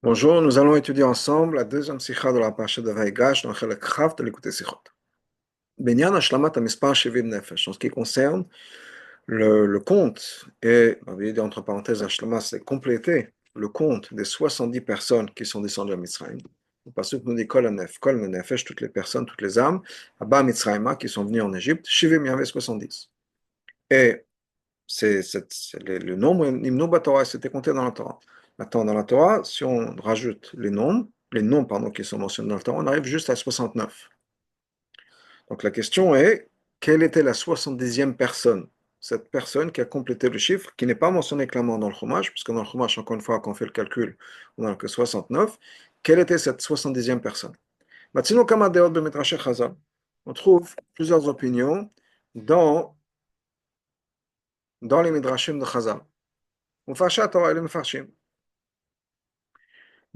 Bonjour, nous allons étudier ensemble la deuxième sikha de la parasha de Vaïgash dans le Chelek Chaf de l'écouter sikhot. Benyan Hashlamat HaMispar Shevim Nefesh, en ce qui concerne le compte, et on va dire entre parenthèses, Hashlamat, c'est compléter le compte des 70 personnes qui sont descendues à Mitzrayim. Parce que nous dit Kol Nefesh, toutes les personnes, toutes les âmes, Abba Mitzrayima, qui sont venues en Égypte, Shevim Yavé 70. Et le nombre Nimnu Batorah, c'était compté dans la Torah. Maintenant, dans la Torah, si on rajoute les noms pardon, qui sont mentionnés dans la Torah, on arrive juste à 69. Donc la question est, quelle était la 70e personne? Cette personne qui a complété le chiffre, qui n'est pas mentionné clairement dans le Chumash, puisque dans le Chumash, encore une fois, quand on fait le calcul, on n'a que 69. Quelle était cette 70e personne? Maintenant, comme on trouve plusieurs opinions dans les Midrashim de Chazal. Mufashat Torah et les Mefarshim.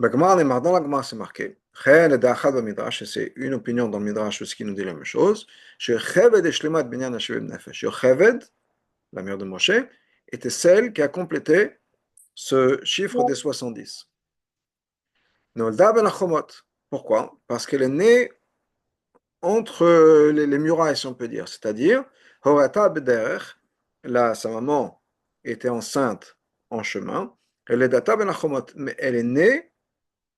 Dans la Gemara, c'est marqué. C'est une opinion dans le Midrash qui nous dit la même chose. Yocheved, la mère de Moshe, était celle qui a complété ce chiffre des 70. Nolda ben Achomot. Pourquoi? Parce qu'elle est née entre les murailles, si on peut dire. C'est-à-dire, Horata Bederech, là, sa maman était enceinte en chemin. Elle est Data ben Achomot, mais elle est née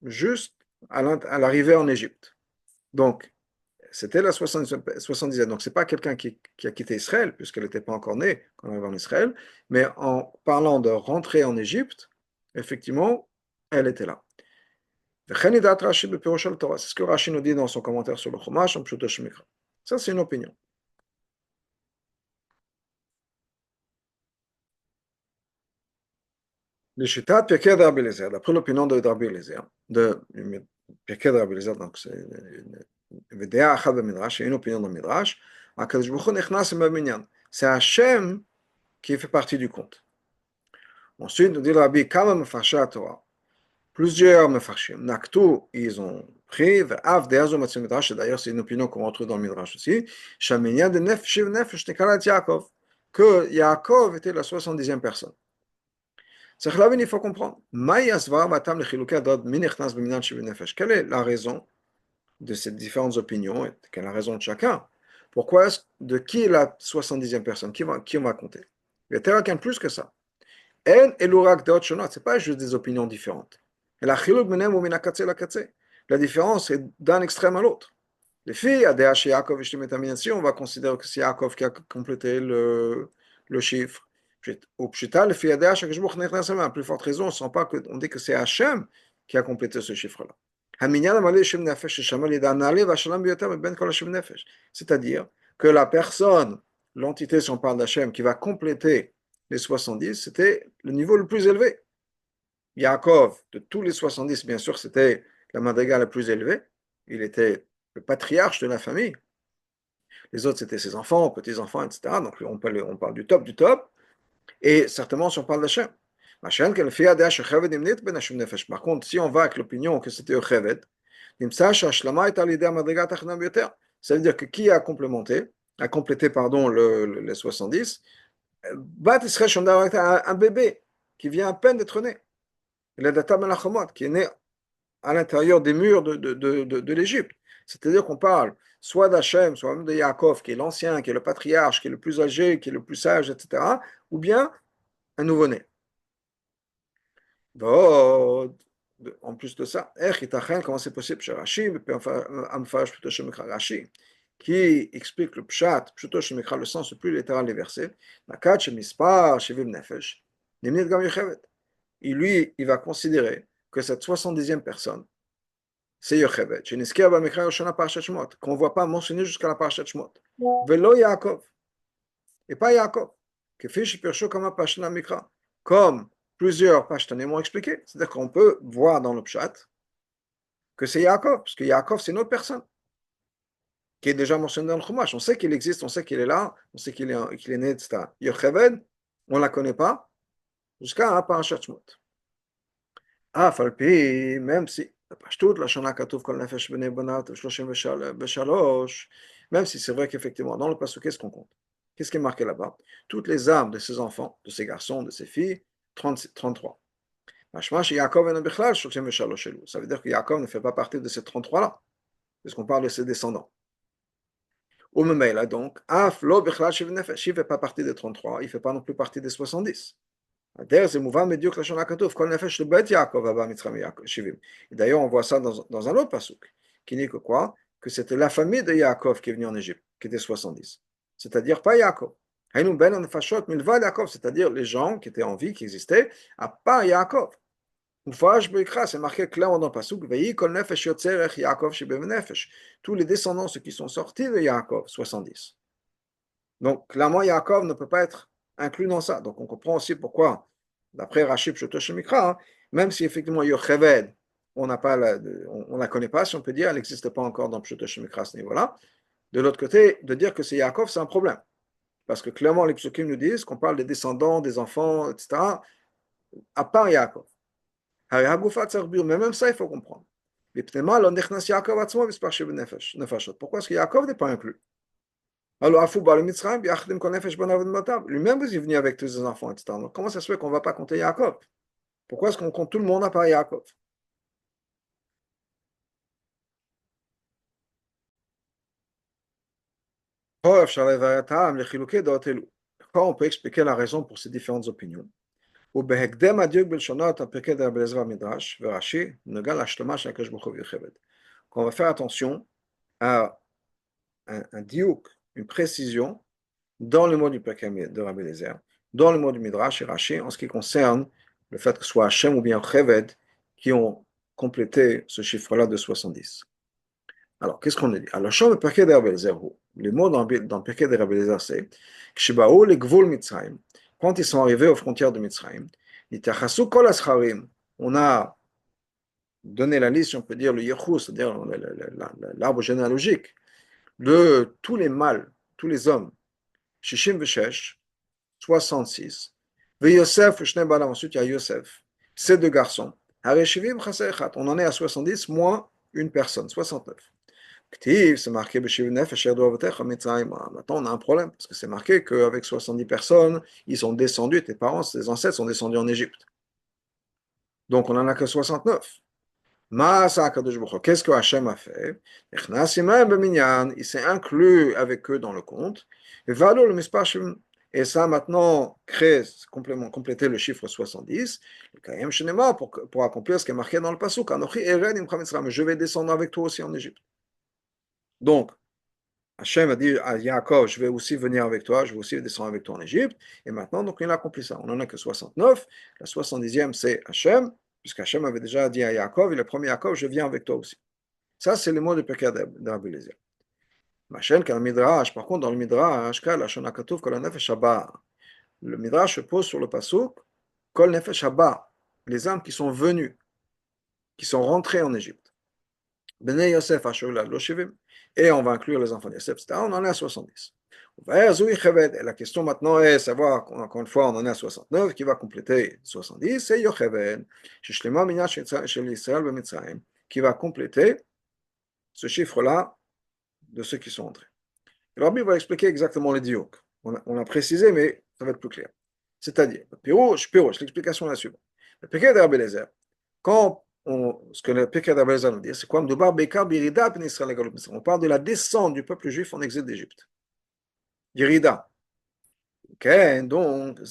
juste à l'arrivée en Égypte. Donc, c'était la 70e. Donc, ce n'est pas quelqu'un qui a quitté Israël, puisqu'elle n'était pas encore née quand elle arrive en Israël, mais en parlant de rentrer en Égypte, effectivement, elle était là. C'est ce que Rashi nous dit dans son commentaire sur le Chumash en Pshuto Shemikra. Ça, c'est une opinion. Le Shitat Pirkei de Rabbi Eliezer, d'après l'opinion de Rabbi Eliezer, de Pirkei de Rabbi Eliezer, donc c'est une opinion dans le Midrash, c'est Hachem qui fait partie du compte. Ensuite, nous dit le Rabbi, Kama Mefarsha Torah, plusieurs Mefarshim, Naktu, ils ont pris, Av Deazo Matzim Midrash, d'ailleurs c'est une opinion qu'on retrouve dans le Midrash aussi, Shaminyan de Nefesh Nefesh Nekarat Yaakov, que Yaakov était la 70e personne. Il faut comprendre. Quelle est la raison de ces différentes opinions et quelle est la raison de chacun? Pourquoi de qui est la 70e personne? Qui on va compter? Il y a quelqu'un plus que ça. Ce n'est pas juste des opinions différentes. La différence est d'un extrême à l'autre. Les filles, si on va considérer que c'est Yaakov qui a complété le chiffre. Au pshita, les filles, à plus forte raison, on dit que c'est Hachem qui a complété ce chiffre-là. C'est-à-dire que la personne, l'entité, si on parle d'Hachem, qui va compléter les 70, c'était le niveau le plus élevé. Yaakov, de tous les 70, bien sûr, c'était la madriga la plus élevée. Il était le patriarche de la famille. Les autres, c'était ses enfants, petits-enfants, etc. Donc, on parle du top du top. Et certainement, si on parle d'Hachem. Par contre, si on va avec l'opinion que c'était Yocheved, ça veut dire que qui a complété pardon, les 70, un bébé qui vient à peine d'être né. Le Data Melachomot, qui est né à l'intérieur des murs de l'Égypte. C'est-à-dire qu'on parle soit d'Hachem, soit même de Yaakov, qui est l'ancien, qui est le patriarche, qui est le plus âgé, qui est le plus sage, etc., ou bien un nouveau-né. En plus de ça, comment c'est possible chez Rashi, qui explique le pshat, le sens le plus littéral des versets, il va considérer que cette 70e personne, c'est Yocheved, qu'on ne voit pas mentionner jusqu'à la parashat Shmot. Velo Yaakov, et pas Yaakov. Comme plusieurs pashtanim ont expliqué. C'est-à-dire qu'on peut voir dans le pshat que c'est Yaakov, parce que Yaakov, c'est une autre personne qui est déjà mentionnée dans le Chumash. On sait qu'il existe, on sait qu'il est là, on sait qu'il est né, etc. Yocheved, on ne la connaît pas jusqu'à la parashat Shmot. Falpi, même si, même si c'est vrai qu'effectivement, dans le passage, qu'est-ce qu'on compte? Qu'est-ce qui est marqué là-bas? Toutes les âmes de ses enfants, de ses garçons, de ses filles, 33. Mashma chez Yaakov et Bichlal, Shotim Veshalosh Elul. Ça veut dire que Yaakov ne fait pas partie de ces 33-là, puisqu'on parle de ses descendants. Ou Memela, donc, Af Lo Bichlal Shiv Nefesh, il ne fait pas partie des 33, il ne fait pas non plus partie des 70. D'ailleurs, c'est mouvant, mais Dieu que la Shana Katov, Kol Nefesh le Bet Yaakov, Abba Mitzram Shivim. Et d'ailleurs, on voit ça dans un autre pasuk, qui dit que quoi? Que c'était la famille de Yaakov qui est venue en Égypte, qui était 70. C'est-à-dire pas Yaakov. Haïnou Ben Nefashot Milva Yaakov, c'est-à-dire les gens qui étaient en vie, qui existaient, à part Yaakov. C'est marqué clairement dans le pasuk, Veyi Kol Nefesh Yotzerech Yaakov Shibem Nefesh. Tous les descendants, ceux qui sont sortis de Yaakov, 70. Donc, clairement, Yaakov ne peut pas être inclus dans ça. Donc, on comprend aussi pourquoi, d'après Rachid Pshuto Shemikra, même si effectivement Yocheved, on ne la connaît pas, si on peut dire, elle n'existe pas encore dans Pshuto Shemikra à ce niveau-là. De l'autre côté, de dire que c'est Yaakov, c'est un problème. Parce que clairement, les psukim nous disent qu'on parle des descendants, des enfants, etc., à part Yaakov. Mais même ça, il faut comprendre. Pourquoi est-ce que Yaakov n'est pas inclus? Alors, lui-même, vous est venu avec tous ses enfants, etc. Donc, comment ça se fait qu'on ne va pas compter Yaakov? Pourquoi est-ce qu'on compte tout le monde à part Yaakov? Quand on peut expliquer la raison pour ces différentes opinions. ובהקדם הדיוק בלשונות הפרקי דרבי אליעזר במדרש ורש"י נוגע להשלמה של הקדוש ברוך הוא ויוכבד. On va faire attention à un diouk, une précision dans le mot du Pirkei de Rabbi Eliezer, dans le mot du Midrash et Rashi, en ce qui concerne le fait que ce soit Hachem ou bien Cheved qui ont complété ce chiffre-là de 70. Alors, qu'est-ce qu'on a dit? Alors, le Pirkei de Rabbi Eliezer, les mots dans le Pirkei de Rabbi Eliezer, c'est Kshibaou le Gvul Mitzrayim, quand ils sont arrivés aux frontières de Mitzrayim, Nitachasu kol ascharim, on a donné la liste, si on peut dire, le Yechus, c'est-à-dire l'arbre généalogique, de tous les mâles, tous les hommes, Shishim Veshesh, 66. Ve Yosef, Shne Balam, ensuite il y a Yosef, ces deux garçons. Hareshivim Chaseichat, on en est à 70 moins une personne, 69. Ktiv, c'est marqué Beshiv Nefesh Yerdu Avotecha Mitzrayim. Maintenant on a un problème, parce que c'est marqué qu'avec 70 personnes, ils sont descendus, tes parents, tes ancêtres sont descendus en Égypte. Donc on n'en a que 69. Qu'est-ce que Hachem a fait? Il s'est inclus avec eux dans le compte. Et ça maintenant crée, compléter le chiffre 70. Pour accomplir ce qui est marqué dans le pasuk. Je vais descendre avec toi aussi en Égypte. Donc, Hachem a dit à Yaakov, je vais aussi venir avec toi, je vais aussi descendre avec toi en Égypte. Et maintenant, donc, il a accompli ça. On n'en a que 69. La 70e, c'est Hachem, puisque Hachem avait déjà dit à Yaakov, et le premier Yaakov, je viens avec toi aussi. Ça, c'est le mot de Pirkei de Rabbi Eliezer. Machem, car le Midrash, par contre, dans le Midrash, le Midrash se pose sur le pasuk, Kol Nefesh Haba, les âmes qui sont venues, qui sont rentrées en Égypte. Bnei Yosef Ashurla Loshivim, et on va inclure les enfants de Yosef, etc. On en est à 70. Et la question maintenant est savoir, encore une fois, on en est à 69, qui va compléter 70, c'est Yocheved, qui va compléter ce chiffre-là de ceux qui sont entrés. Le Rabbi va expliquer exactement les diouk. On a précisé, mais ça va être plus clair. C'est-à-dire, l'explication est la suivante. Le Pirkei de Rabbi Eliezer, ce que le Pirkei de Rabbi Eliezer nous dit, c'est quoi? On parle de la descente du peuple juif en exil d'Égypte. Yerida. Okay, donc, le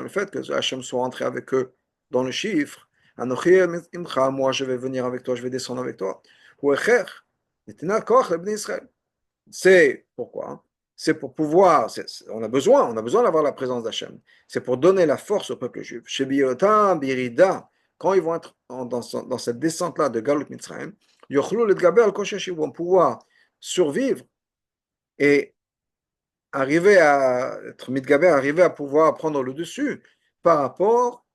fait que Hachem soit rentré avec eux dans le chiffre, moi je vais venir avec toi, je vais descendre avec toi. C'est pourquoi? C'est pour pouvoir, on a besoin d'avoir la présence d'Hachem. C'est pour donner la force au peuple juif. Chez Biotam, Birida, quand ils vont être dans cette descente-là de Galut Mitzrayim, ils vont pouvoir survivre et arriver à être Midgaber, arriver à pouvoir prendre le dessus par rapport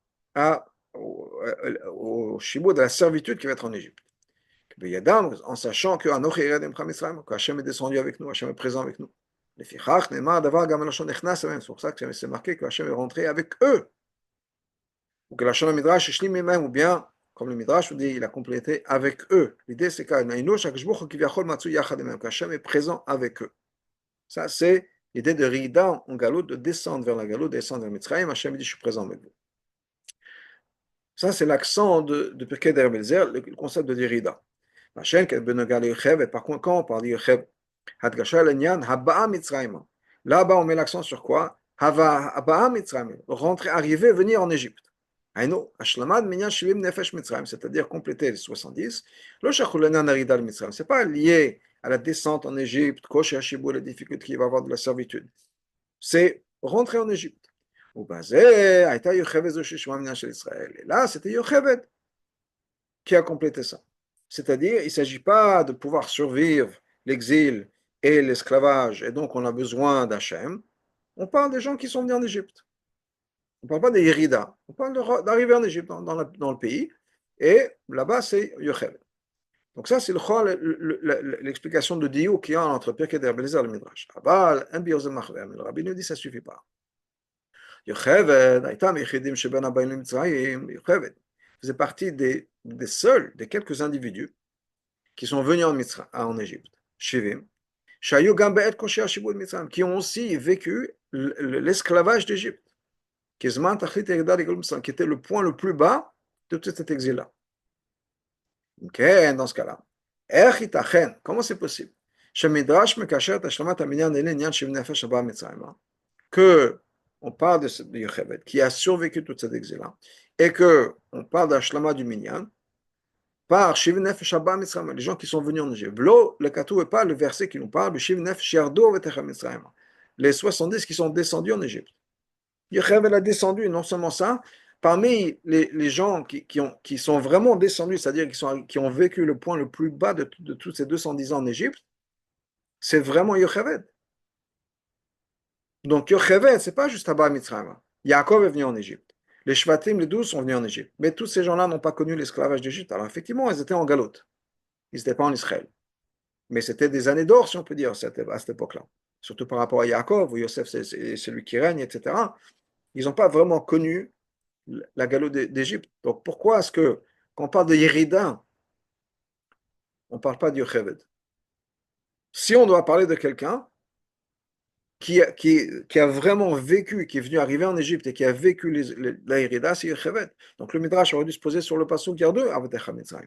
au shibud, de la servitude qui va être en Égypte. En sachant que Hachem est descendu avec nous, Hachem est présent avec nous. C'est pour ça que c'est marqué que Hachem est rentré avec eux. Ou que la Shana Midrash est même, ou bien, comme le Midrash dit, il a complété avec eux. L'idée c'est qu'Hachem est présent avec eux. Ça, c'est l'idée de Rida en Galout, de descendre vers la Galout, de descendre vers Mitzrayim. Hachem dit, je suis présent avec vous. Ça, c'est l'accent de Pirkei d'Erbelzer, le concept de Derrida. Par contre, quand on parle d'Yochev, Hadgasha Lenyan, Haba'a Mitzrayim. Là-bas, on met l'accent sur quoi? Haba'a Mitzrayim. Rentrer, arriver, venir en Égypte. Aïno, Ashlamad Minyan Shivim Nefesh Mitzrayim, c'est-à-dire compléter les 70. Le Shachulena Narida Mitzrayim. Ce n'est pas lié à la descente en Égypte, Kosh Hashibou, les difficultés qu'il va avoir de la servitude. C'est rentrer en Égypte. Et là, c'était Yocheved qui a complété ça. C'est-à-dire, il ne s'agit pas de pouvoir survivre l'exil et l'esclavage, et donc on a besoin d'Hachem. On parle des gens qui sont venus en Égypte. On ne parle pas des Yerida. On parle d'arriver en Égypte, dans le pays, et là-bas, c'est Yocheved. Donc ça, c'est l'explication de Diou qu'il y a entre Pirkei d'Erbelzer et le Midrash. Le Rabbi nous dit que ça ne suffit pas. Yocheved faisait partie des seuls, des quelques individus qui sont venus en Égypte, Shivim, qui ont aussi vécu l'esclavage d'Égypte, qui était le point le plus bas de tout cet exil-là. Dans ce cas-là, comment c'est possible que on parle de Yocheved, qui a survécu tout cet exil-là, et qu'on parle d'Ashlama du Minyan, par Shiv Nefesh Abba Mitzrayim, les gens qui sont venus en Égypte. V'lo, le Katou n'est pas le verset qui nous parle de Shiv Nefesh Yardo Vetecha Mitzrayim, les 70 qui sont descendus en Égypte. Yocheved a descendu, non seulement ça, parmi les gens qui sont vraiment descendus, c'est-à-dire qui ont vécu le point le plus bas de tous ces 210 ans en Égypte, c'est vraiment Yocheved. Donc Yocheved, ce n'est pas juste Abba Mitzrayim. Yaakov est venu en Égypte. Les Shvatim, les 12 sont venus en Égypte. Mais tous ces gens-là n'ont pas connu l'esclavage d'Égypte. Alors effectivement, ils étaient en galoute. Ils n'étaient pas en Israël. Mais c'était des années d'or, si on peut dire, à cette époque-là. Surtout par rapport à Yaakov, où Yosef, c'est celui qui règne, etc. Ils n'ont pas vraiment connu la galoute d'Égypte. Donc pourquoi est-ce que, quand on parle de Yérida, on ne parle pas de Yocheved? Si on doit parler de quelqu'un qui a vraiment vécu, qui est venu arriver en Égypte et qui a vécu la Yérida, c'est Yocheved. Donc le Midrash aurait dû se poser sur le passouk Yardu Avetecha Mitzrayim.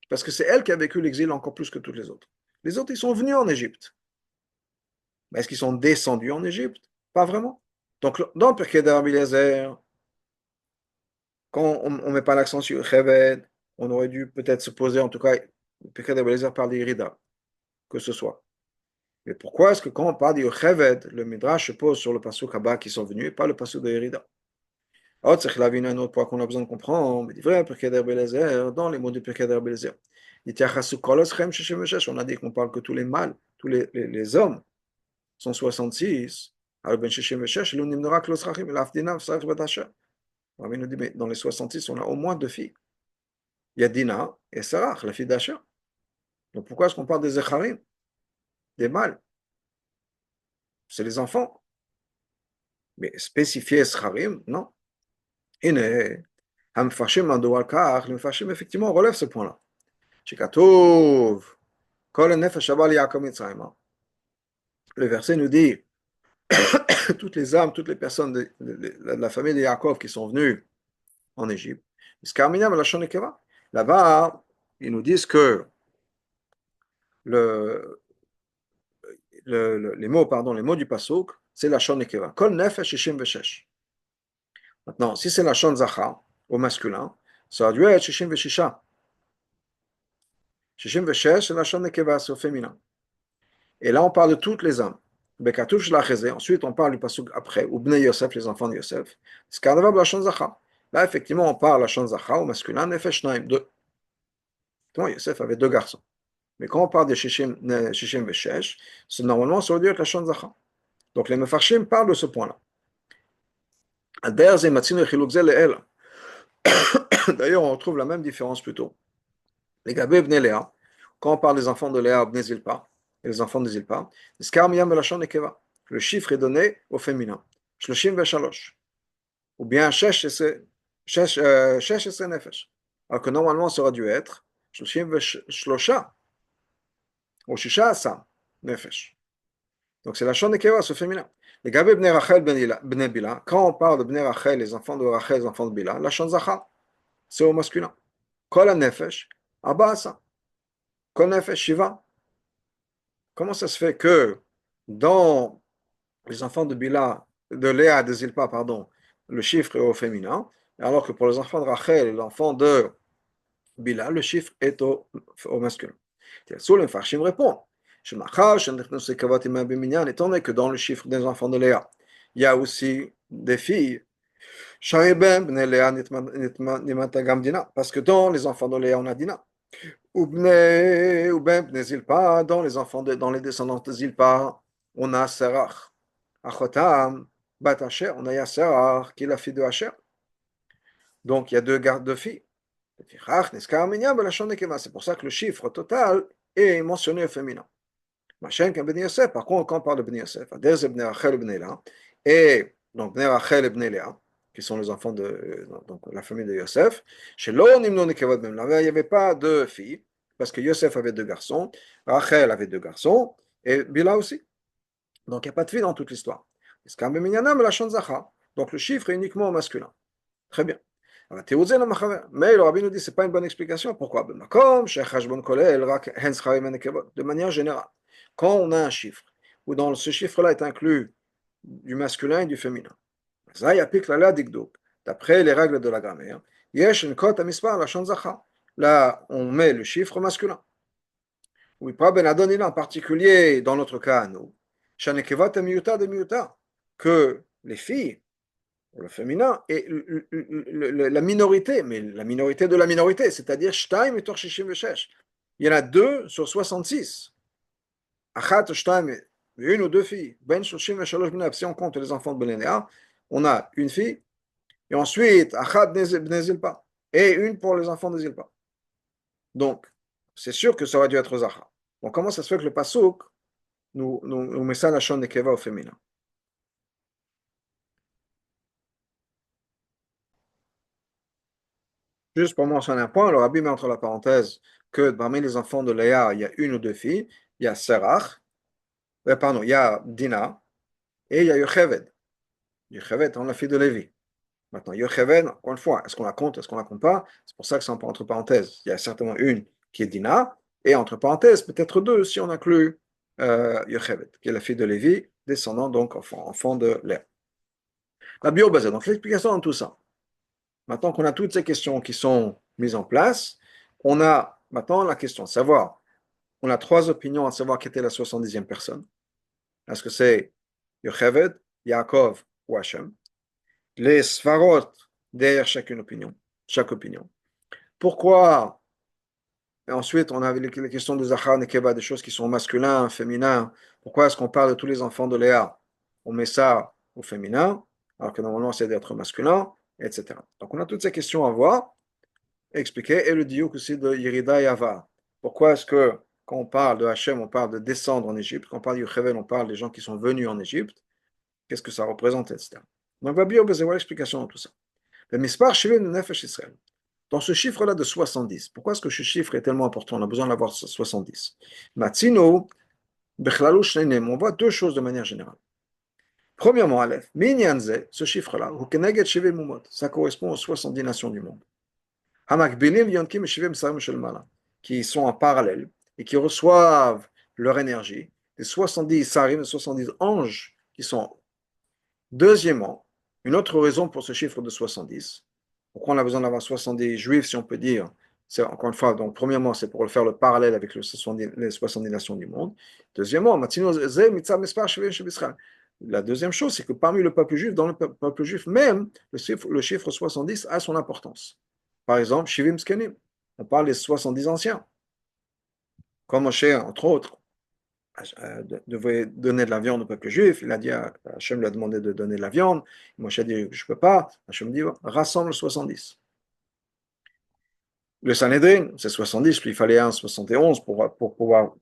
Parce que c'est elle qui a vécu l'exil encore plus que toutes les autres. Les autres, ils sont venus en Égypte. Mais est-ce qu'ils sont descendus en Égypte? Pas vraiment. Donc, dans le Pirkei d'Rabbi Eliezer, quand on ne met pas l'accent sur Yocheved, on aurait dû peut-être se poser, en tout cas, le Pirkei d'Rabbi Eliezer parle d'Irida, que ce soit. Mais pourquoi est-ce que quand on parle de Yocheved, le Midrash se pose sur le passouk Abba qui sont venus et pas le passouk de Irida? Oh, c'est un autre point qu'on a besoin de comprendre. Mais vrai, Pirkei d'Rabbi Eliezer, dans les mots du Pirkei d'Rabbi Eliezer, on a dit qu'on parle que tous les mâles, tous les hommes sont 66. Alors, Ben Shishim Veshesh, il nous dira que le Srachim, l'Afdina, Srach Batasha. Rabbi nous dit, mais dans les 66, on a au moins deux filles. Il y a Dina et Sarach, la fille d'Asher. Donc pourquoi est-ce qu'on parle des Zecharim, des mâles? C'est les enfants. Mais spécifier Scharim, non. Et Hamfashim Mandoualkar, le Mfashim, effectivement, relève ce point-là. Shikatov, Kol Nefesh Abal Yaakov Mitzrayim. Le verset nous dit toutes les âmes, toutes les personnes de la famille de Yaakov qui sont venues en Égypte. Là-bas, ils nous disent que les mots du pasuk, c'est la shon nekeva. Kol nefesh shishim veshesh. Maintenant, si c'est la shon zachar, au masculin, ça a dû être shishim veshisha. Shishim veshesh, c'est la shon nekeva, c'est au féminin. Et là, on parle de toutes les âmes. Bekatouch lacheze. Ensuite, on parle du pasuk après, ou bnei Yosef, les enfants de Yosef. Skadava la shon zachar. Là, effectivement, on parle la shon zachar au masculin, nefesh naim, deux. Yosef avait deux garçons. Mais quand on parle de Shishim Veshesh, normalement, ça veut dire la Shon Zacha. Donc les Mefarshim parlent de ce point-là. D'ailleurs, on retrouve la même différence plutôt. Les Gabé Bnei Léa, quand on parle des enfants de Léa, Bnei Zilpa, et les enfants de Zilpa, le chiffre est donné au féminin. Shloshim Veshalosh. Ou bien Shesh Nefesh. Alors que normalement, ça aurait dû être Shloshim Veshlosha. Ou Shisha Asa Nefesh. Donc c'est la Shon Nekeva, ce féminin. Les Gabé Bnei Rachel Bnei Bila, quand on parle de Bnei Rachel, les enfants de Rachel, les enfants de Bila, la Shon Zachar. c'est au masculin. Kol nefesh, abasa. Kol nefesh, shiva. Comment ça se fait que dans les enfants de Bila, de Léa et de Zilpa, pardon, le chiffre est au féminin, alors que pour les enfants de Rachel et l'enfant de Bila, le chiffre est au masculin. Soul et Farshim répond, étant donné que dans le chiffre des enfants de Léa, il y a aussi des filles, parce que dans les enfants de Léa, on a Dina. Ou ben Zilpa, dans les descendants de Zilpa, on a Serach. Achotam, Bat Asher, on a Yasserach, qui est la fille de Asher. Donc il y a deux gardes de filles. C'est pour ça que le chiffre total est mentionné au féminin. Par contre, quand on parle de Ben Yosef, et donc Ben Rachel et Ben Léa, qui sont les enfants de donc, la famille de Yosef, chez l'Onimno Nekevot Ben Léa, il n'y avait pas de filles, parce que Yosef avait deux garçons, Rachel avait deux garçons, et Bila aussi. Donc il n'y a pas de filles dans toute l'histoire. Donc le chiffre est uniquement au masculin. Très bien. Mais le rabbin nous dit que ce n'est pas une bonne explication. Pourquoi? De manière générale, quand on a un chiffre, où dans ce chiffre-là est inclus du masculin et du féminin, d'après les règles de la grammaire, là, on met le chiffre masculin. Oui, pas ben Adonil en particulier, dans notre cas, à nous, que les filles, le féminin, est la minorité, mais la minorité de la minorité, c'est-à-dire Shtaim et Torshishim Veshesh. Il y en a 2 sur 66. Achat, Shtaim, une ou deux filles. Ben Shoshim Veshalosh Bnei, si on compte les enfants de Benénéa, on a une fille, et ensuite Achat Bnei Zilpa, et une pour les enfants de Zilpa. Donc, c'est sûr que ça aurait dû être Zahra. Donc, comment ça se fait que le Pasuk nous met ça la Shon Nekeva au féminin? Juste pour mentionner un point, le rabbi met entre la parenthèse que parmi les enfants de Léa, il y a une ou deux filles. Il y a Serach, pardon, il y a Dina, et il y a Yocheved. Yocheved, on la fille de Lévi. Maintenant, Yocheved, encore une fois, est-ce qu'on la compte, est-ce qu'on la compte pas? C'est pour ça que c'est entre parenthèses. Il y a certainement une qui est Dina, et entre parenthèses, peut-être deux si on inclut Yocheved, qui est la fille de Lévi, descendant donc enfant de Léa. La biobasée, donc l'explication de tout ça. Maintenant qu'on a toutes ces questions qui sont mises en place, on a maintenant la question de savoir, on a trois opinions à savoir qui était la 70e personne. Est-ce que c'est Yocheved, Yaakov ou Hachem? Les Sfarot derrière chaque opinion. Pourquoi? Et ensuite, on avait les questions de Zachar, Nekeva, des choses qui sont masculins, féminins. Pourquoi est-ce qu'on parle de tous les enfants de Léa? On met ça au féminin, alors que normalement c'est d'être masculin, etc. Donc on a toutes ces questions à voir, expliquer, et le diouk aussi de Yerida et Ava. Pourquoi est-ce que quand on parle de Hachem, on parle de descendre en Égypte, quand on parle de Yocheved, on parle des gens qui sont venus en Égypte, qu'est-ce que ça représente, etc. Donc, va bien avoir l'explication de tout ça. Le Mispar Shivim de Nefesh Israël. Dans ce chiffre-là de 70, pourquoi est-ce que ce chiffre est tellement important? On a besoin d'avoir 70. Matzino, Bechlalu Shneinem, on voit deux choses de manière générale. Premièrement, Aleph, Minyanze, ce chiffre-là, Hukeneged Shivim Mumot, ça correspond aux 70 nations du monde. Hamakbilim Yonkim et Shivim Sarim Shelmala, qui sont en parallèle et qui reçoivent leur énergie, les 70 Sarim, les 70 anges qui sont. Deuxièmement, une autre raison pour ce chiffre de 70, pourquoi on a besoin d'avoir 70 juifs, si on peut dire, c'est encore une fois, donc premièrement, c'est pour faire le parallèle avec les 70 nations du monde. Deuxièmement, la deuxième chose, c'est que parmi le peuple juif, dans le peuple juif même, le chiffre 70 a son importance. Par exemple, Shivim Skenim, on parle des 70 anciens, comme Moshe, entre autres, devait donner de la viande au peuple juif. Il a dit, Hachem lui a demandé de donner de la viande. Moshe a dit, je ne peux pas. Hachem dit, rassemble 70. Le Sanhédrin, c'est 70, puis il fallait un 71 pour pouvoir.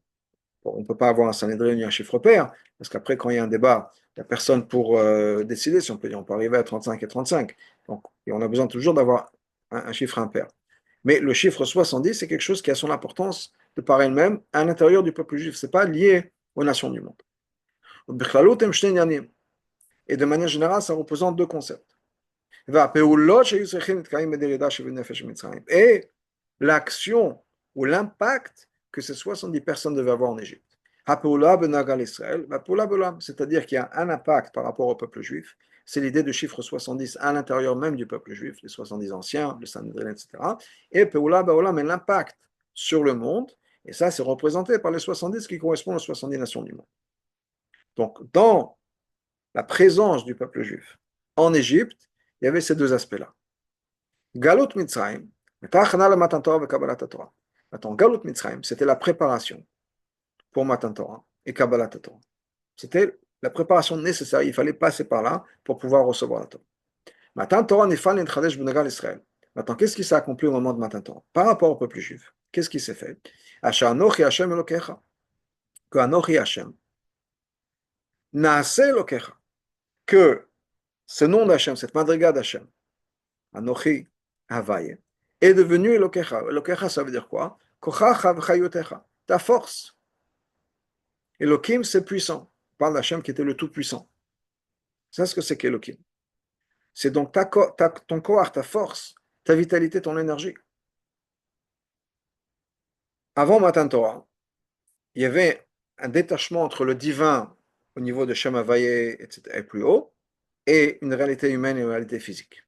On ne peut pas avoir un Sanhédrin ni un chiffre pair, parce qu'après, quand il y a un débat, il n'y a personne pour décider, si on peut dire. On peut arriver à 35 et 35. Donc, et on a besoin toujours d'avoir un chiffre impair. Mais le chiffre 70, c'est quelque chose qui a son importance de par elle-même à l'intérieur du peuple juif. Ce n'est pas lié aux nations du monde. Et de manière générale, ça représente deux concepts. Et l'action ou l'impact que ces 70 personnes devaient avoir en Égypte. C'est-à-dire qu'il y a un impact par rapport au peuple juif. C'est l'idée du chiffre 70 à l'intérieur même du peuple juif, les 70 anciens, le Sanhedrin, etc. Et Peoula Baolam est l'impact sur le monde. Et ça, c'est représenté par les 70 qui correspondent aux 70 nations du monde. Donc, dans la présence du peuple juif en Égypte, il y avait ces deux aspects-là. Galut Mitzrayim, Attends, Galut Mitzrayim, c'était la préparation pour Matan Torah et Kabbalat Torah. C'était la préparation nécessaire, il fallait passer par là pour pouvoir recevoir la Torah. Matan Torah Nifal Nitchadesh B'Negal Israël. Maintenant, qu'est-ce qui s'est accompli au moment de Matan Torah par rapport au peuple juif? Qu'est-ce qui s'est fait? Asher Anochi Hashem Elokecha. Que Anochi Hashem, Naase Elokecha. Que ce nom d'Hachem, cette madriga d'Hachem, Anochi Havaye, est devenu Elokecha. Elokecha, ça veut dire quoi? Kochacha v'chayotecha. Ta force. Elohim, c'est puissant. On parle d'Hachem qui était le tout-puissant. C'est ce que c'est qu'Elohim. C'est donc ton corps, ta force, ta vitalité, ton énergie. Avant Matan Torah, il y avait un détachement entre le divin au niveau de Shem Havaye, etc., et plus haut, et une réalité humaine et une réalité physique.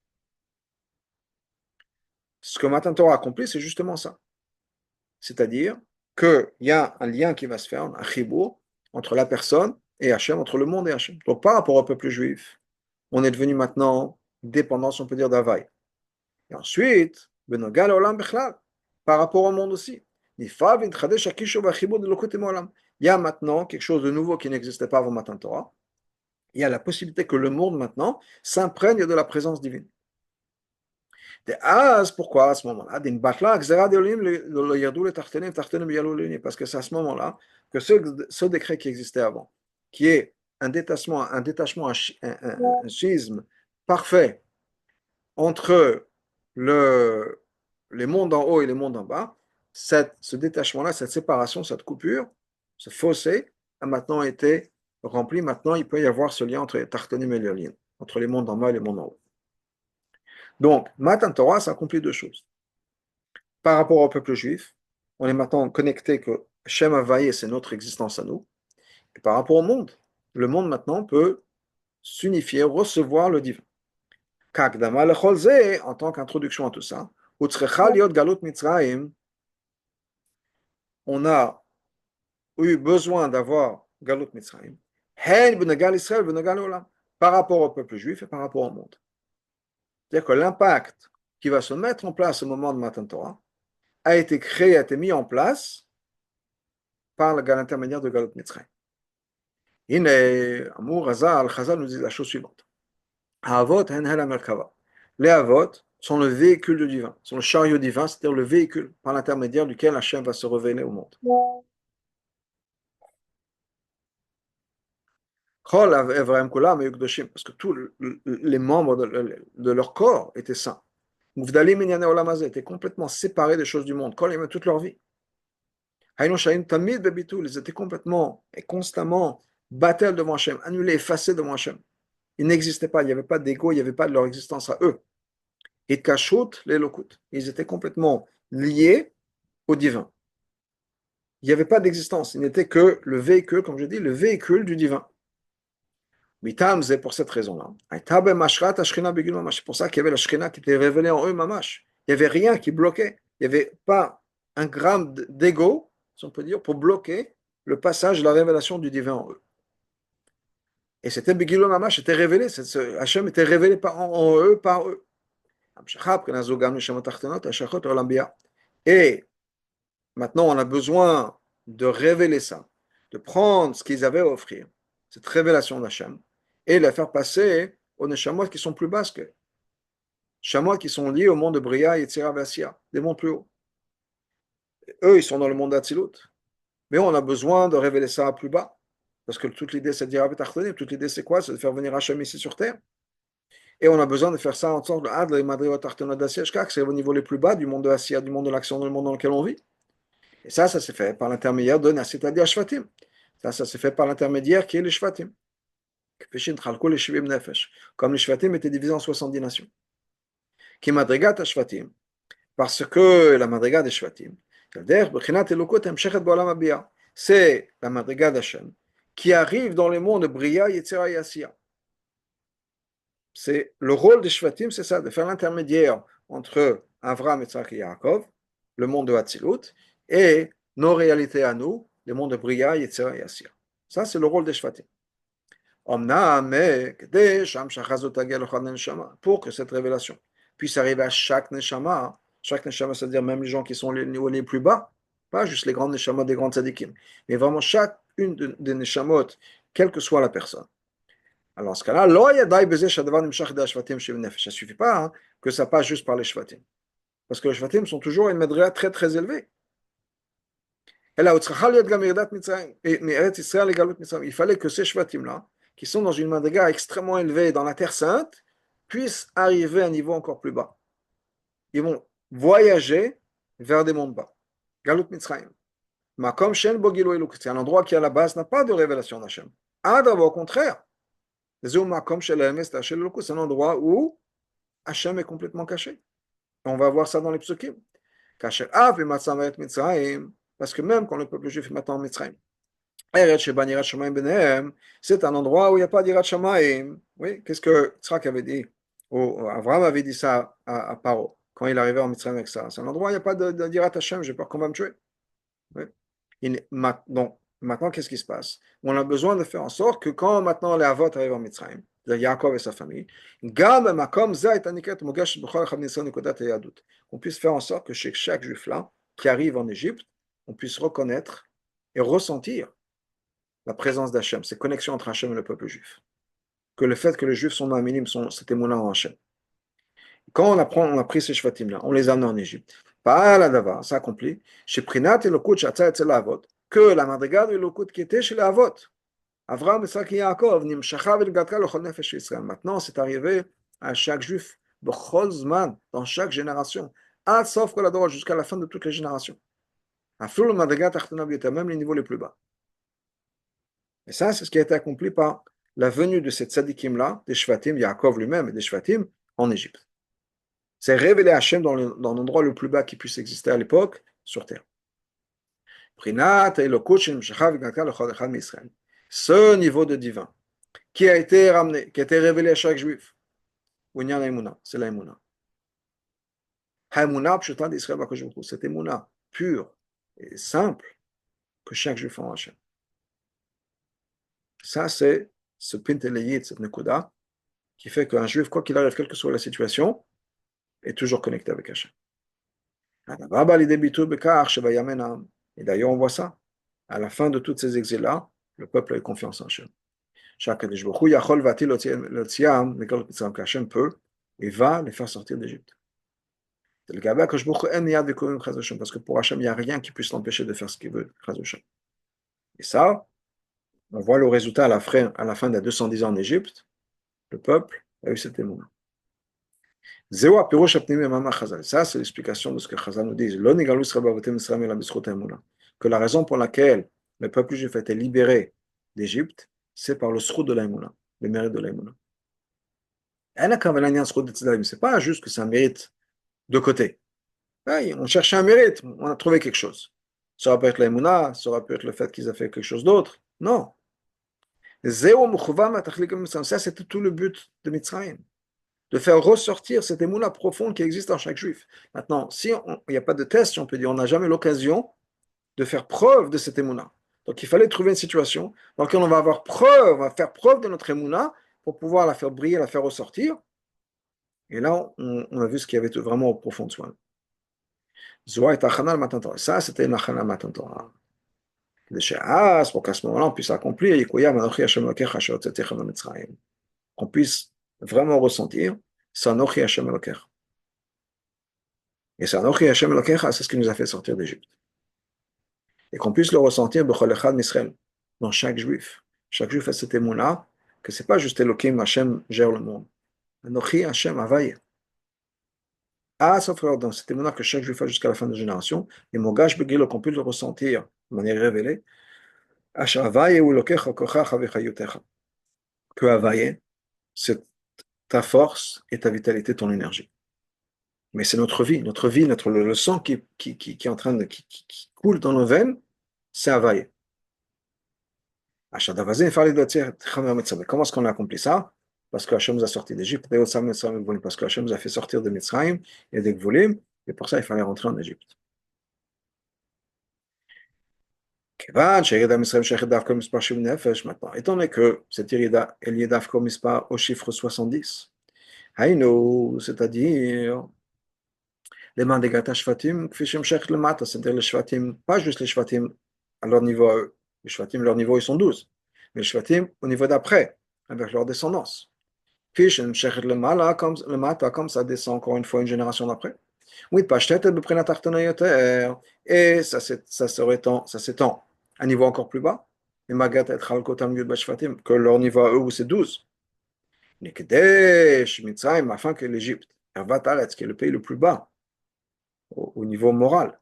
Ce que Matan Torah accomplit, c'est justement ça. C'est-à-dire qu'il y a un lien qui va se faire, un chibour, entre la personne et Hachem, entre le monde et Hachem. Donc par rapport au peuple juif, on est devenu maintenant dépendant, si on peut dire, d'Havaï. Et ensuite, Benogal Olam Bechlal, par rapport au monde aussi. Il y a maintenant quelque chose de nouveau qui n'existait pas avant Matan Torah. Il y a la possibilité que le monde maintenant s'imprègne de la présence divine. Pourquoi à ce moment-là? Parce que c'est à ce moment-là que ce décret qui existait avant, qui est un détachement, un schisme parfait entre les mondes en haut et les mondes en bas, ce détachement-là, cette séparation, cette coupure, ce fossé a maintenant été rempli. Maintenant, il peut y avoir ce lien entre Tartanim et Lyolim, entre les mondes en bas et les mondes en haut. Donc, Matan Torah, ça accomplit deux choses. Par rapport au peuple juif, on est maintenant connecté que Shem Havaye, c'est notre existence à nous. Et par rapport au monde, le monde maintenant peut s'unifier, recevoir le divin. Kakdama lecholze, en tant qu'introduction à tout ça, Galut Mitzrayim, on a eu besoin d'avoir Galut Mitzrayim, par rapport au peuple juif et par rapport au monde. C'est-à-dire que l'impact qui va se mettre en place au moment de Matan Torah a été créé, a été mis en place par l'intermédiaire de Galut Mitzrayim. Amour Hazal, Chazal nous dit la chose suivante. Les Havot sont le véhicule du divin, sont le chariot divin, c'est-à-dire le véhicule par l'intermédiaire duquel Hachem va se révéler au monde. Parce que tous les membres de leur corps étaient saints. Étaient complètement séparés des choses du monde, toute leur vie. Ils étaient complètement et constamment battus devant Hachem, annulés, effacés devant Hachem. Ils n'existaient pas, il n'y avait pas d'ego, il n'y avait pas de leur existence à eux. Et Kashut, les Lokut. Ils étaient complètement liés au divin. Il n'y avait pas d'existence, ils n'étaient que le véhicule, comme je dis, le véhicule du divin. Mitam, c'est pour cette raison-là. C'est pour ça qu'il y avait la Shekhinah qui était révélée en eux, mamash. Il n'y avait rien qui bloquait. Il n'y avait pas un gramme d'ego, si on peut dire, pour bloquer le passage de la révélation du divin en eux. Et c'était Begilou Mamash, c'était révélé, Hachem était révélé en eux, par eux. Et maintenant, on a besoin de révéler ça, de prendre ce qu'ils avaient à offrir, cette révélation d'Hachem, et la faire passer aux Neshamot qui sont plus basses que Neshamot qui sont liés au monde de Bria, Yetzira, Vassia, des mondes plus hauts. Eux, ils sont dans le monde d'Atzilut. Mais on a besoin de révéler ça plus bas. Parce que toute l'idée, c'est de dire Avet Achtonim. Toute l'idée, c'est quoi? C'est de faire venir Hachem ici sur terre. Et on a besoin de faire ça en sorte de Adle, Madriot, Artona, Dacia, c'est au niveau les plus bas du monde de Assia, du monde de l'action, du monde dans lequel on vit. Et ça s'est fait par l'intermédiaire de Nasitadia Shvatim. Ça s'est fait par l'intermédiaire qui est les Shvatim. Comme les Shvatim étaient divisés en 70 nations. qui madrigat Shvatim, parce que la madriga des Shvatim, c'est la madriga d'Hashem qui arrive dans le monde de Bria, Yetzira et Asiya. C'est le rôle des Shvatim, c'est ça, de faire l'intermédiaire entre Avram, Yitzhak et Yaakov, le monde de Hatzilut, et nos réalités à nous, le monde de Bria, Yetzira et Asiya. Ça, c'est le rôle des Shvatim. Pour que cette révélation puisse arriver à chaque neshama, c'est-à-dire même les gens qui sont les niveaux les plus bas, pas juste les grands neshamot des grands tzadikim, mais vraiment chacune des neshamot, quelle que soit la personne. Alors, en ce cas-là, ça ne suffit pas hein, que ça passe juste par les shvatim. Parce que les shvatim sont toujours une madriga très très élevée. Il fallait que ces shvatim-là, qui sont dans une madriga extrêmement élevée dans la Terre Sainte, puissent arriver à un niveau encore plus bas. Ils vont voyager vers des mondes bas. Galut Mitzrayim. Makom Shen Bogilo Eluk. C'est un endroit qui à la base n'a pas de révélation d'Hachem. Au contraire. C'est un endroit où Hachem est complètement caché. On va voir ça dans les psukim. Parce que même quand le peuple juif est maintenant en Mitzrayim, c'est un endroit où il n'y a pas d'Irat Shamayim. Oui, qu'est-ce que Tzrak avait dit, ou Abraham avait dit ça à Paro, quand il arrivait en Mitzrayim avec ça. C'est un endroit où il n'y a pas d'Irat Hashem, j'ai peur qu'on va me tuer. Oui. Donc, maintenant, qu'est-ce qui se passe? On a besoin de faire en sorte que quand maintenant les Avot arrivent en Mitzrayim, Yaakov et sa famille, on puisse faire en sorte que chez chaque juif là, qui arrive en Égypte, on puisse reconnaître et ressentir la présence d'Hachem, ces connexions entre Hachem et le peuple juif. Que le fait que les juifs sont minimum, c'était moulin en Hachem. Quand on a pris ces shvatim là, on les a amenés en Égypte. Pas la dava, ça accompli. Chez Prinat et Lokut, Shatza et Avot, que la madriga de Lokut qui était chez les Avot. Avram, Yitzhak et Yaakov, Nimshacha v'Ilgatka l'Chol Nefesh Israël. Maintenant, c'est arrivé à chaque juif, B'chol Zman, dans chaque génération, Ad Sof Kol Adorot, jusqu'à la fin de toutes les générations. Aflou le madriga Tachtana B'Yotem, même les niveaux les plus bas. Et ça, c'est ce qui a été accompli par la venue de ces tzadikim-là, des Shvatim, Yaakov lui-même et des Shvatim, en Égypte. C'est révéler Hachem dans l'endroit le plus bas qui puisse exister à l'époque, sur terre. Ce niveau de divin qui a été ramené, qui a été révélé à chaque juif, c'est l'aïmouna. Cette émouna pure et simple que chaque juif a en Hachem. Ça, c'est ce pinteleyit, cette nekuda, qui fait qu'un juif, quoi qu'il arrive, quelle que soit la situation, est toujours connecté avec Hachem. Et d'ailleurs, on voit ça. À la fin de tous ces exils-là, le peuple a eu confiance en Hachem. Hachem peut et va les faire sortir d'Égypte. Parce que pour Hachem, il n'y a rien qui puisse l'empêcher de faire ce qu'il veut. Et ça, on voit le résultat à la fin des 210 ans en Égypte. Le peuple a eu cet émouvement. Ça, c'est l'explication de ce que Chazal nous dit. Que la raison pour laquelle le peuple juif a été libéré d'Égypte, c'est par le sroud de l'aïmouna, le mérite de l'aïmouna. C'est pas juste que c'est un mérite de côté. On cherchait un mérite, on a trouvé quelque chose. Ça aurait pu être l'aïmouna, ça aurait pu être le fait qu'ils aient fait quelque chose d'autre. Non. Ça, c'était tout le but de Mitzrayim. De faire ressortir cette émouna profonde qui existe en chaque juif. Maintenant, si il n'y a pas de test, si on peut dire, on n'a jamais l'occasion de faire preuve de cette émouna. Donc il fallait trouver une situation dans laquelle on va faire preuve de notre émouna pour pouvoir la faire briller, la faire ressortir. Et là, on a vu ce qu'il y avait vraiment au profond de soi. Ça, c'était une achana matan Torah. Pour qu'à ce moment-là, on puisse accomplir, qu'on puisse vraiment ressentir Sanochi Hashem Elokecha. Et Sanochi Hashem Elokecha, c'est ce qui nous a fait sortir d'Égypte. Et qu'on puisse le ressentir B'chol Echad Misraël, dans chaque juif. Chaque juif a cet émouna que c'est pas juste Elohim, Hashem gère le monde. Anochi Hashem Havaye. Sauf dans cet émouna que chaque juif a jusqu'à la fin de la génération, et Mogash Begilo, qu'on puisse le ressentir de manière révélée, Asher Havaye ou Elokecha Kochacha V'chayotecha. Que Havaye, c'est ta force et ta vitalité, ton énergie. Mais c'est notre vie, le sang qui est en train qui coule dans nos veines, c'est Havaï. Comment est-ce qu'on a accompli ça? Parce que Hachem nous a sorti d'Égypte, parce que Hachem nous a fait sortir de Mitzrayim et des Gvolim, et pour ça il fallait rentrer en Égypte. Maintenant, étant donné que cette Yerida est liée d'Afko Mispar au chiffre 70, Haïnou, c'est-à-dire les Mandegata Shvatim, Kfishim Shech le Mata, c'est-à-dire les Shvatim, pas juste les Shvatim à leur niveau à eux. Les Shvatim, leur niveau, ils sont 12. Mais les Shvatim au niveau d'après, avec leur descendance. Kfishim Shech le Mata, comme ça descend encore une fois une génération d'après. Oui, Pashtet et Beprenat Artanayoter. Et ça s'étend à un niveau encore plus bas. Et Magat et Chalkotam Yud Bashvatim, que leur niveau à eux, c'est 12. Nikedesh, Mitzrayim, afin que l'Égypte, Ervat Aretz, qui est le pays le plus bas, au niveau moral.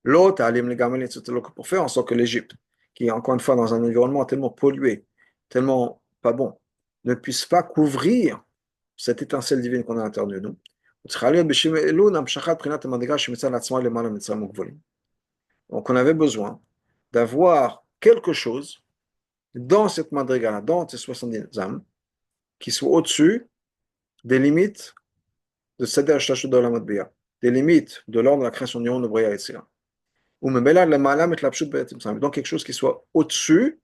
L'autre, pour faire en sorte que l'Égypte, qui est encore une fois dans un environnement tellement pollué, tellement pas bon, ne puisse pas couvrir cette étincelle divine qu'on a à l'intérieur de nous. Donc on avait besoin d'avoir quelque chose dans cette madriga, dans ces 70 âmes, qui soit au-dessus des limites de Seder Shtashut de la des limites de l'ordre de la création du monde de Bria et donc quelque chose qui soit au-dessus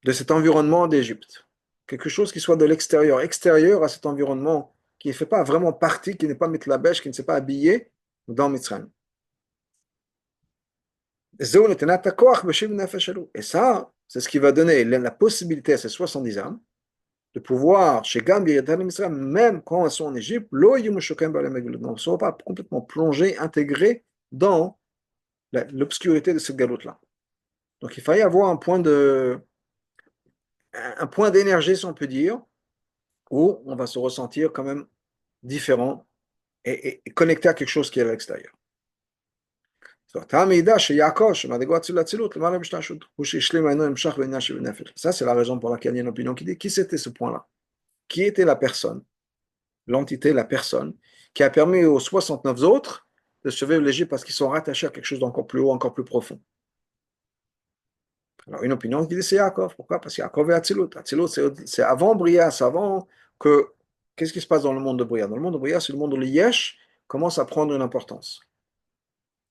de cet environnement d'Égypte. Quelque chose qui soit de l'extérieur, extérieur à cet environnement, qui ne fait pas vraiment partie, qui n'est pas mitlabèche, qui ne s'est pas habillé dans Mitzrayim. Et ça, c'est ce qui va donner la possibilité à ces 70 âmes de pouvoir, chez Gambi et Mitzrayim, même quand elles sont en Égypte, ne sont pas complètement plongées, intégrées dans l'obscurité de cette galoute-là. Donc il fallait avoir un point d'énergie, si on peut dire, où on va se ressentir quand même différent et connecté à quelque chose qui est à l'extérieur. Ça, c'est la raison pour laquelle il y a une opinion qui dit qui c'était ce point-là? Qui était la personne, l'entité, la personne, qui a permis aux 69 autres de survivre l'Égypte parce qu'ils sont rattachés à quelque chose d'encore plus haut, encore plus profond? Alors, une opinion qui dit c'est Yaakov. Pourquoi? Parce que Yaakov est Atzilut. Atzilut, c'est avant Bria, c'est avant que. Qu'est-ce qui se passe dans le monde de Bria? Dans le monde de Bria, c'est le monde où le Yesh commence à prendre une importance.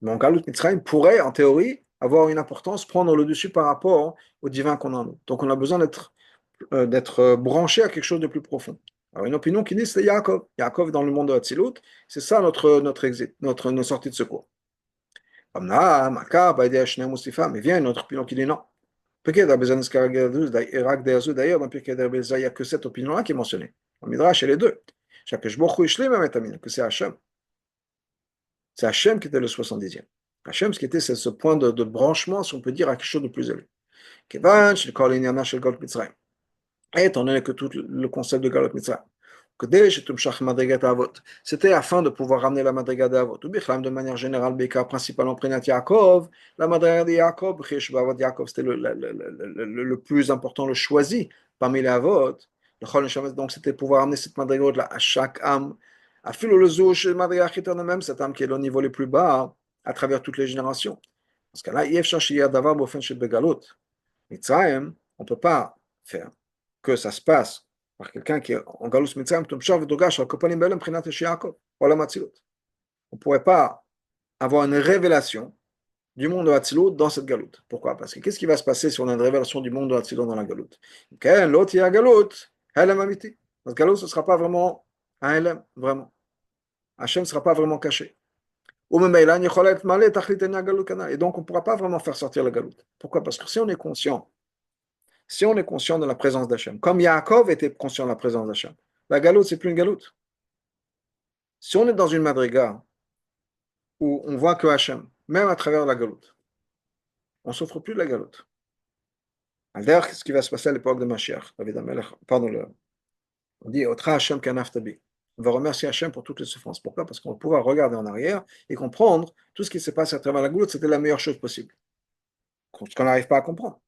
Donc, Galut Mitzrayim pourrait, en théorie, avoir une importance, prendre le dessus par rapport au divin qu'on a en nous. Donc, on a besoin d'être branché à quelque chose de plus profond. Alors, une opinion qui dit c'est Yaakov. Yaakov dans le monde de Atzilut, c'est ça notre exit, notre sortie de secours. Mais vient une autre opinion qui dit non. D'ailleurs, dans Pirkei Rabbeinu, il n'y a que cette opinion-là qui est mentionnée. Dans le Midrash, il y a les deux. Que c'est Hachem. C'est Hachem qui était le 70e. Hachem, ce qui était, c'est ce point de branchement, si on peut dire, à quelque chose de plus élevé. Étant donné que tout le concept de Galot Mitzrayim, c'était afin de pouvoir ramener la Madriga d'Avot. Ou de manière générale, principalement Prenat Yaakov, la Madriga de Yaakov, Yaakov, c'était le plus important, le choisi parmi les Avot. Donc c'était pouvoir ramener cette Madriga là à chaque âme. À filo le zouch, Madriga Chitana même, cette âme qui est au niveau le plus bas, à travers toutes les générations. Parce que là, Yef Shashiyah Davar Bofen Shel Begalot. Mitzrayim, on ne peut pas faire que ça se passe par quelqu'un qui est en Galus Mitzrayim, on ne pourrait pas avoir une révélation du monde de Hatzilut dans cette galoute. Pourquoi? Parce que qu'est-ce qui va se passer si on a une révélation du monde de Hatzilut dans la galoute? L'autre, il y a galoute, Helem Amiti. Dans ce galoute, ce ne sera pas vraiment un Helem, vraiment. Hachem ne sera pas vraiment caché. Et donc, on ne pourra pas vraiment faire sortir la galoute. Pourquoi? Parce que si on est conscient de la présence d'Hachem, comme Yaakov était conscient de la présence d'Hachem, la galoute, c'est plus une galoute. Si on est dans une madriga où on voit que Hachem, même à travers la galoute, on ne souffre plus de la galoute. D'ailleurs, ce qui va se passer à l'époque de Mashiach, on dit Otra Hachem kanaftabi. On va remercier Hachem pour toutes les souffrances. Pourquoi? Parce qu'on va pouvoir regarder en arrière et comprendre tout ce qui s'est passé à travers la galoute, c'était la meilleure chose possible. Ce qu'on n'arrive pas à comprendre.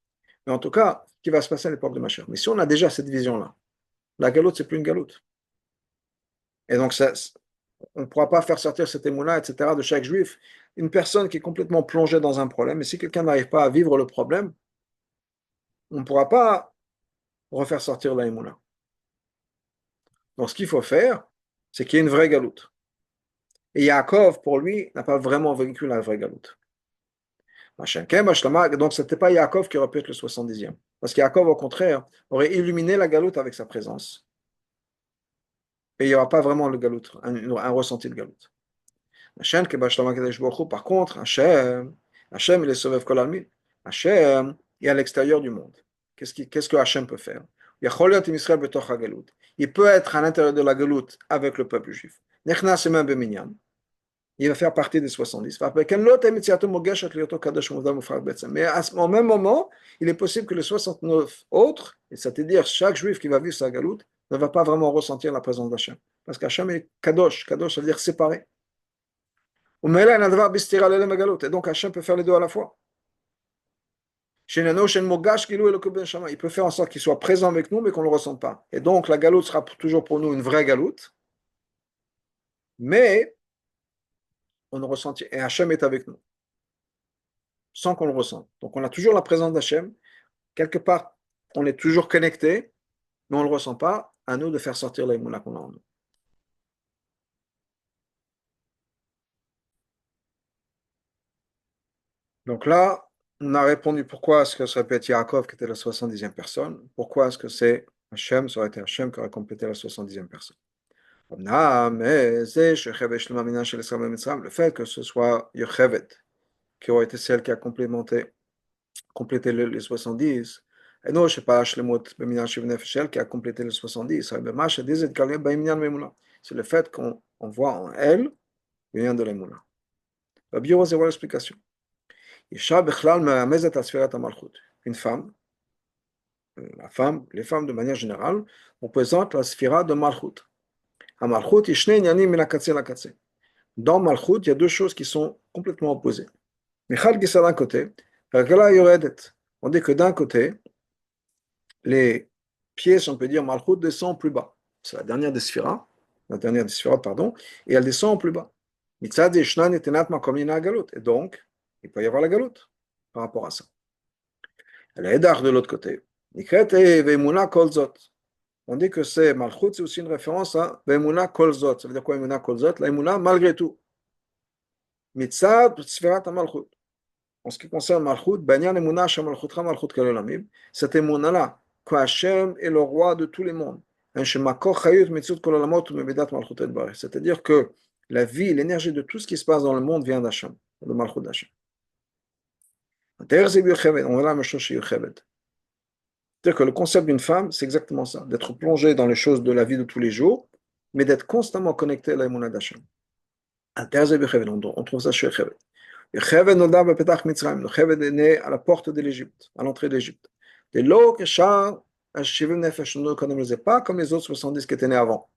Mais en tout cas, ce qui va se passer à l'époque de Mashiach. Mais si on a déjà cette vision-là, la galoute, c'est plus une galoute. Et donc, On ne pourra pas faire sortir cet émouna, etc., de chaque juif. Une personne qui est complètement plongée dans un problème, et si quelqu'un n'arrive pas à vivre le problème, on ne pourra pas refaire sortir la émouna. Donc, ce qu'il faut faire, c'est qu'il y ait une vraie galoute. Et Yaakov, pour lui, n'a pas vraiment vécu la vraie galoute. Donc, ce n'était pas Yaakov qui aurait pu être le 70e. Parce que Yaakov, au contraire, aurait illuminé la galoute avec sa présence. Et il n'y aura pas vraiment le galoute, un ressenti de galoute. Par contre, Hachem, il est sauvé Kolalmi. Hachem est à l'extérieur du monde. Qu'est-ce que Hachem peut faire? Il peut être à l'intérieur de la galoute avec le peuple juif. Il va faire partie des 70. Mais au même moment, il est possible que les 69 autres, et c'est-à-dire chaque juif qui va vivre sa galoute, ne va pas vraiment ressentir la présence d'Hachem. Parce qu'Hachem est kadosh. Kadosh, ça veut dire séparé. Et donc Hachem peut faire les deux à la fois. Il peut faire en sorte qu'il soit présent avec nous, mais qu'on ne le ressente pas. Et donc la galoute sera toujours pour nous une vraie galoute, mais on ne ressent, et Hachem est avec nous, sans qu'on le ressente. Donc on a toujours la présence d'Hachem. Quelque part, on est toujours connecté, mais on ne le ressent pas. À nous de faire sortir les moulins qu'on a en nous. Donc là, on a répondu pourquoi est-ce que ça peut être Yaakov qui était la 70e personne, pourquoi est-ce que c'est Hachem, ça aurait été Hachem qui aurait complété la 70e personne. Mais le fait que ce soit Yochevet qui aurait été celle qui a complété les 70, et non, je ne sais pas, qui a complété les 70, c'est le fait qu'on voit en elle le lien de l'Emouna. Rabbi Yosi, voilà l'explication. Une femme, les femmes de manière générale, représentent la sphira de Malchut. Dans Malchut, il y a deux choses qui sont complètement opposées. D'un côté, on dit que d'un côté, les pieds, si on peut dire, Malchut descend plus bas. C'est la dernière des sphiras, pardon, et elle descend plus bas. Et donc, il peut y avoir la galoute par rapport à ça. Elle est de l'autre côté. On dit que c'est Malchut, c'est aussi une référence à Ve'emuna kolzot. Ça veut dire quoi Ve'emuna kolzot? La Emuna malgré tout. Mitzad Sfirat Malchut. En ce qui concerne Malchut, Banyan Emuna Hashem Malchutra Malchut Kalolamim, cette Emuna-là, que Hashem est le roi de tous les mondes. C'est-à-dire que la vie, l'énergie de tout ce qui se passe dans le monde vient d'Hashem, de Malchut d'Hashem. On a la même chose chez Yocheved. C'est-à-dire que le concept d'une femme, c'est exactement ça, d'être plongé dans les choses de la vie de tous les jours, mais d'être constamment connecté à la Emouna d'Hashem. On trouve ça chez Yocheved. Yocheved est né à la porte de l'Égypte, à l'entrée d'Égypte. Et l'eau que Shah, Shivim Nefesh, ne connaissait pas comme les autres 70 qui étaient nés avant.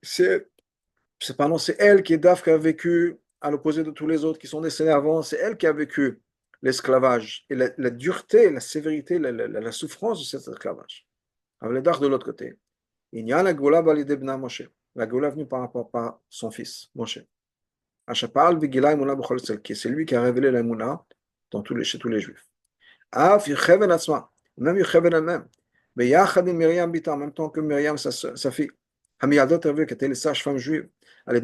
C'est pas non, c'est elle qui a vécu à l'opposé de tous les autres qui sont décédés avant, c'est elle qui a vécu l'esclavage et la dureté, la sévérité, la souffrance de cet esclavage. Avec les dards de l'autre côté. Il y a la Goula validée Bna Moshe. La Goula est venue par rapport à son fils, Moshe. C'est lui qui a révélé la Mouna chez tous les Juifs. Même Yocheved elle-même. En même temps que Myriam, sa fille. Qui était les sages-femmes juives. Par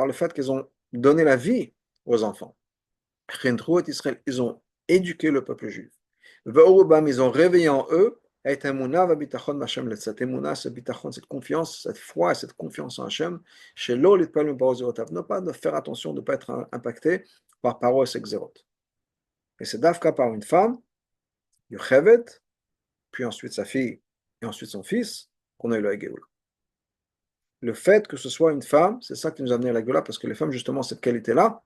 le fait qu'ils ont donné la vie aux enfants. Ils ont éduqué le peuple juif. Ils ont réveillé en eux cette émouna, cette confiance, cette foi et cette confiance en Hachem, ne pas de faire attention de ne pas être impacté par paroles et xérot. Et c'est d'Afka par une femme, Yocheved, puis ensuite sa fille, et ensuite son fils, qu'on a eu la Géoula. Le fait que ce soit une femme, c'est ça qui nous a amené à la Géoula, parce que les femmes, justement, cette qualité-là,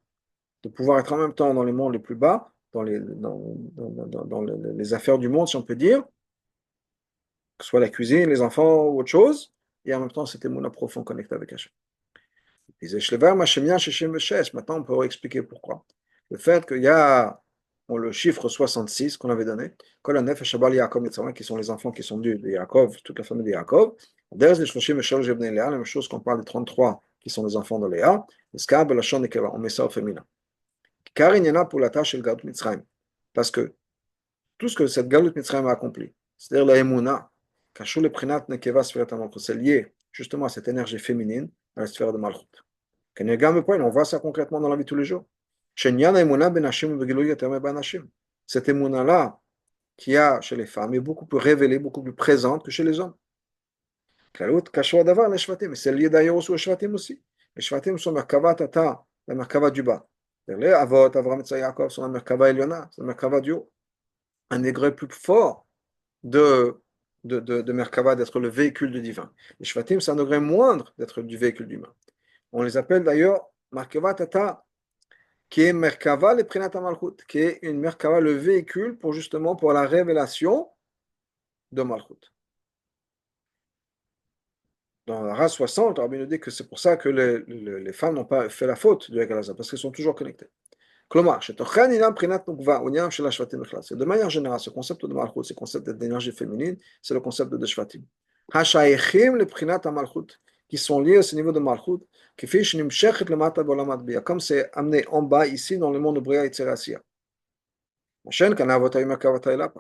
de pouvoir être en même temps dans les mondes les plus bas, dans les affaires du monde, si on peut dire, que ce soit la cuisine, les enfants ou autre chose, et en même temps, c'était mon profond connecté avec Hachem. Maintenant, on peut expliquer pourquoi. Le fait qu'il y a ont le chiffre 66 qu'on avait donné, Kol HaNefesh Habal Yaakov Mitzrayim, qui sont les enfants qui sont dus de Yaakov, toute la famille de Yaakov. Derez les Shloshim Eshalosh Ibnei Léa, la même chose qu'on parle des 33 qui sont les enfants de Léa. Eskar Belashon Nekeva, on met ça au féminin. Car il y en a pour la tâche de Galut Mitzrayim. Parce que tout ce que cette Galut Mitzrayim a accompli, c'est-à-dire la Emouna, Kachou le Prinat Nekeva Sfirat HaMalchut, c'est lié justement à cette énergie féminine, à la sphère de Malchut. On voit ça concrètement dans la vie de tous les jours. Cette émouna-là qu'il y a chez les femmes est beaucoup plus révélée, beaucoup plus présente que chez les hommes. Mais c'est lié d'ailleurs aux Shvatim aussi. Les Shvatim sont Merkava Tata, la Merkava du bas. Les Avot, Avram et Yaakov sont la Merkava Eliona, c'est la Merkava du haut. Un degré plus fort de Merkava, d'être le véhicule du divin. Les Shvatim, c'est un degré moindre d'être du véhicule humain. On les appelle d'ailleurs Merkava Tata, qui est Merkava le Prinat Malchut, qui est une Merkava, le véhicule pour justement pour la révélation de Malchut. Dans la race 60, Rabbi nous dit que c'est pour ça que les femmes n'ont pas fait la faute de Egalaza, parce qu'elles sont toujours connectées. C'est de manière générale, ce concept de Malchut, ce concept d'énergie féminine, c'est le concept de Shvatim. Qui sont liés à ce niveau de Malchut, comme c'est amené en bas ici dans le monde de Bria et Tserassia. Par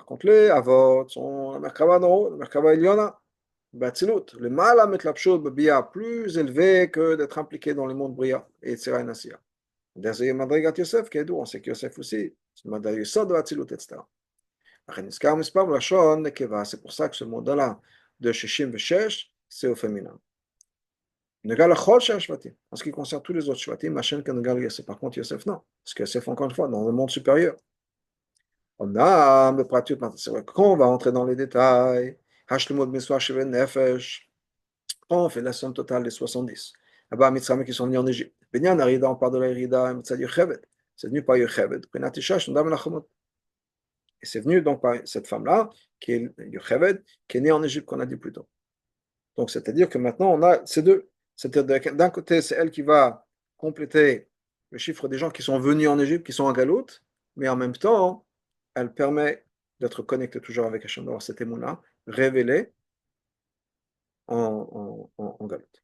contre, les Avot sont la Merkava d'en haut, la Merkava Eliona, le mal à mettre la chose Bia plus élevé que d'être impliqué dans le monde Bria et Tsera et Nassia. Derrière Madrigat Yosef, qui est d'où on sait que Yosef aussi, c'est Madrigat Yosef de Atzilut, etc. C'est pour ça que ce modèle-là de Shishim Veshesh, c'est au féminin. En ce qui concerne tous les autres Shvatim, par contre Yosef non, parce que Yosef encore une fois dans le monde supérieur. On a le pratique, c'est vrai qu'on va rentrer dans les détails. On fait la somme totale des 70. Là-bas, Mitzrayim qui sont venus en Égypte. Benyan Arida, on parle de la Irida, c'est venu par Yocheved. Et c'est venu donc par cette femme-là, qui est Yocheved, qui est née en Égypte, qu'on a dit plus tôt. Donc, c'est-à-dire que maintenant, on a ces deux. C'est-à-dire d'un côté, c'est elle qui va compléter le chiffre des gens qui sont venus en Égypte, qui sont en Galoute, mais en même temps, elle permet d'être connectée toujours avec Hachem, d'avoir cet émouna révélé en Galoute.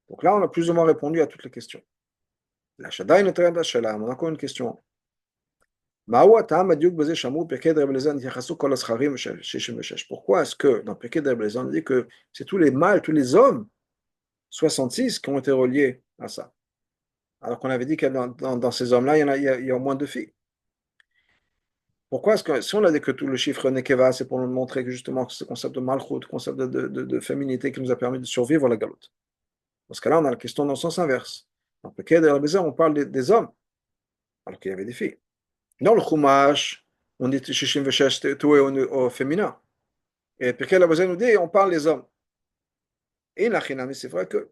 Donc là, on a plus ou moins répondu à toutes les questions. La Shadaï on a encore une question. Pourquoi est-ce que dans Pirkei de Rebbe on dit que c'est tous les mâles, tous les hommes, 66, qui ont été reliés à ça? Alors qu'on avait dit que dans ces hommes-là, il y a moins de filles. Pourquoi est-ce que, si on a dit que tout le chiffre Nekeva, c'est pour nous montrer que justement ce concept de Malchut, concept de féminité qui nous a permis de survivre à la galoute? Parce que là, on a la question dans le sens inverse. Dans Pirkei de Rebbe on parle des hommes, alors qu'il y avait des filles. Dans le Chumash, on dit Shishim Veshesh, tout est au féminin. Et Pirkei de Rebbe nous dit, on parle des hommes. Et Nachinami, c'est vrai que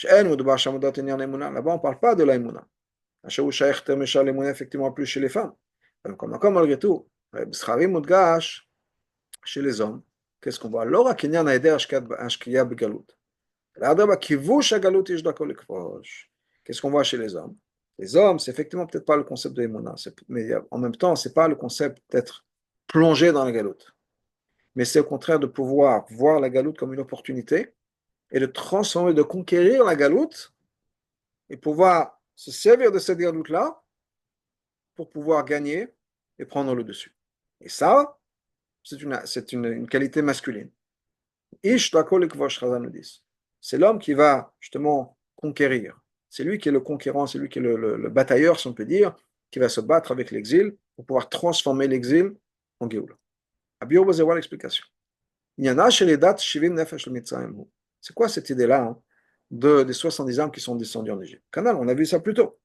là-bas, on ne parle pas de l'aïmouna. Effectivement, plus chez les femmes. Comme malgré tout, chez les hommes, qu'est-ce qu'on voit? Qu'est-ce qu'on voit chez les hommes? Les hommes, c'est effectivement peut-être pas le concept de l'émouna, mais en même temps, c'est pas le concept d'être plongé dans la galoute. Mais c'est au contraire de pouvoir voir la galoute comme une opportunité et de transformer, de conquérir la galoute et pouvoir se servir de cette galoute-là pour pouvoir gagner et prendre le dessus. Et ça, c'est une qualité masculine. C'est l'homme qui va justement conquérir. C'est lui qui est le conquérant, c'est lui qui est le batailleur, si on peut dire, qui va se battre avec l'exil pour pouvoir transformer l'exil en Géoula. À Bio, vous avez l'explication. Il y en a chez les dates Shivim Nefesh le Mitzrayim. C'est quoi cette idée-là hein, des 70 âmes qui sont descendus en Égypte? Canal, on a vu ça plus tôt.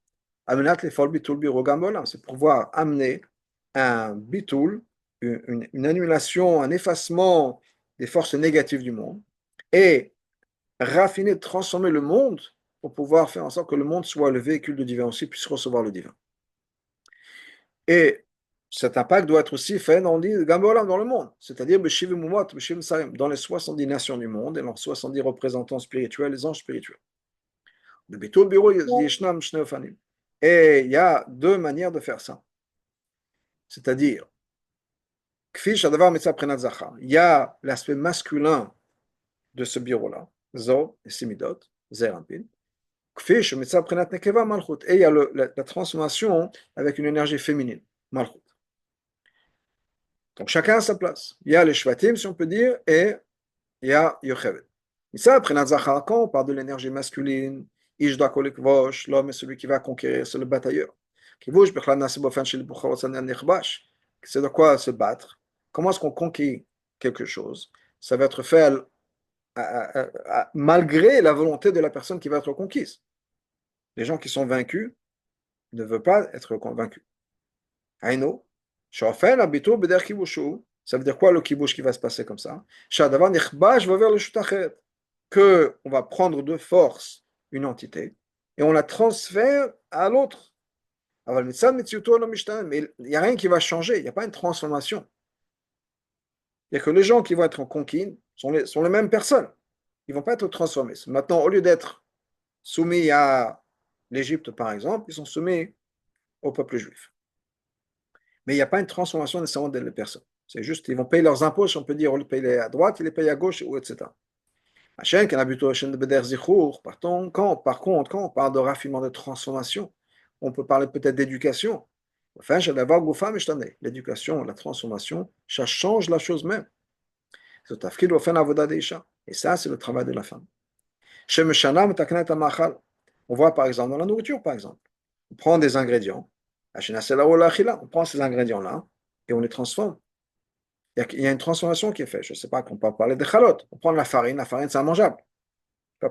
C'est pour pouvoir amener un bitul, une annulation, un effacement des forces négatives du monde et raffiner, transformer le monde pour pouvoir faire en sorte que le monde soit le véhicule du divin aussi, puisse recevoir le divin. Et cet impact doit être aussi fait dans le monde, c'est-à-dire dans les 70 nations du monde et leurs 70 représentants spirituels, les anges spirituels. Et il y a deux manières de faire ça. c'est-à-dire, Kfi Shadavar Mitzvah Prenat Zachar, il y a l'aspect masculin de ce bureau-là, Zo et Simidot, Zerampin. Kfi Shemitzvah Prenat Nekeva Malchut, et il y a la transformation avec une énergie féminine, Malchut. Donc chacun a sa place. Il y a les Shvatim, si on peut dire, et il y a Yocheved. Et ça, Prenat Zachar, quand on parle de l'énergie masculine, Ishda Kolik Vosh, l'homme est celui qui va conquérir, c'est le batailleur. Kivush Bechlan Nasi Bofen Shel Bukhar Otsan Nechbash. C'est de quoi se battre. Comment est-ce qu'on conquiert quelque chose? Ça va être fait malgré la volonté de la personne qui va être conquise. Les gens qui sont vaincus ne veulent pas être convaincus. Aïno, Shofen Abito Beder Kibushu. Ça veut dire quoi le kibush qui va se passer comme ça? Shadavan Nechbash va vers le Shutachet. Que on va prendre de force une entité et on la transfère à l'autre. Mais il n'y a rien qui va changer, il n'y a pas une transformation. Il n'y a que les gens qui vont être en conquis sont les mêmes personnes. Ils ne vont pas être transformés. Maintenant, au lieu d'être soumis à l'Égypte, par exemple, ils sont soumis au peuple juif. Mais il n'y a pas une transformation nécessairement des personnes. C'est juste, ils vont payer leurs impôts, si on peut dire, on les paye à droite, ils les payent à gauche, ou etc. Par contre, quand on parle de raffinement, de transformation, on peut parler peut-être d'éducation. L'éducation, la transformation, ça change la chose même. Et ça, c'est le travail de la femme. On voit par exemple dans la nourriture, par exemple. On prend des ingrédients, on prend ces ingrédients-là et on les transforme. Il y a une transformation qui est faite. Je ne sais pas qu'on peut parler de chalot. On prend la farine, c'est immangeable. On ne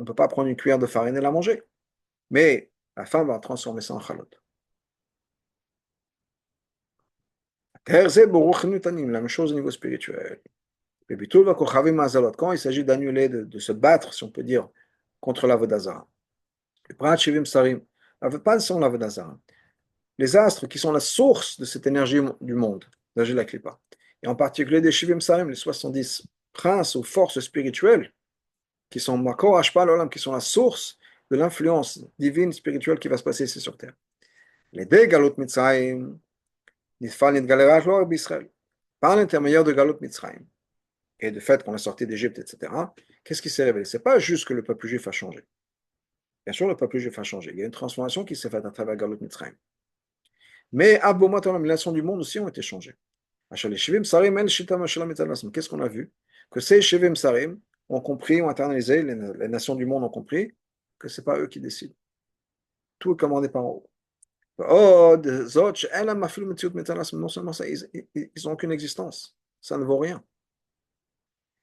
peut pas prendre une cuillère de farine et la manger. Mais la femme va transformer ça en chalot. La même chose au niveau spirituel. Quand il s'agit d'annuler, de se battre, si on peut dire, contre l'Avodazara. Pas sans l'Avodazara. Les astres qui sont la source de cette énergie du monde, d'agir la Klippa. Et en particulier des Shivim Sarim, les 70 princes ou forces spirituelles, qui sont Makor Ashpal Olam, qui sont la source de l'influence divine spirituelle qui va se passer ici sur Terre. Les deux Galut Mitzrayim, Nidfal Nidgalerat Lo Israël, par l'intermédiaire de Galut Mitzrayim, et du fait qu'on est sorti d'Égypte, etc., qu'est-ce qui s'est révélé? Ce n'est pas juste que le peuple juif a changé. Bien sûr, le peuple juif a changé. Il y a une transformation qui s'est faite à travers Galut Mitzrayim. Mais Abomot Olam, les nations du monde aussi ont été changées. Qu'est-ce qu'on a vu? Que ces Shivim Sarim ont compris, ont internalisé, les nations du monde ont compris que ce n'est pas eux qui décident. Tout est commandé par en haut. Non seulement ça, ils n'ont aucune existence. Ça ne vaut rien.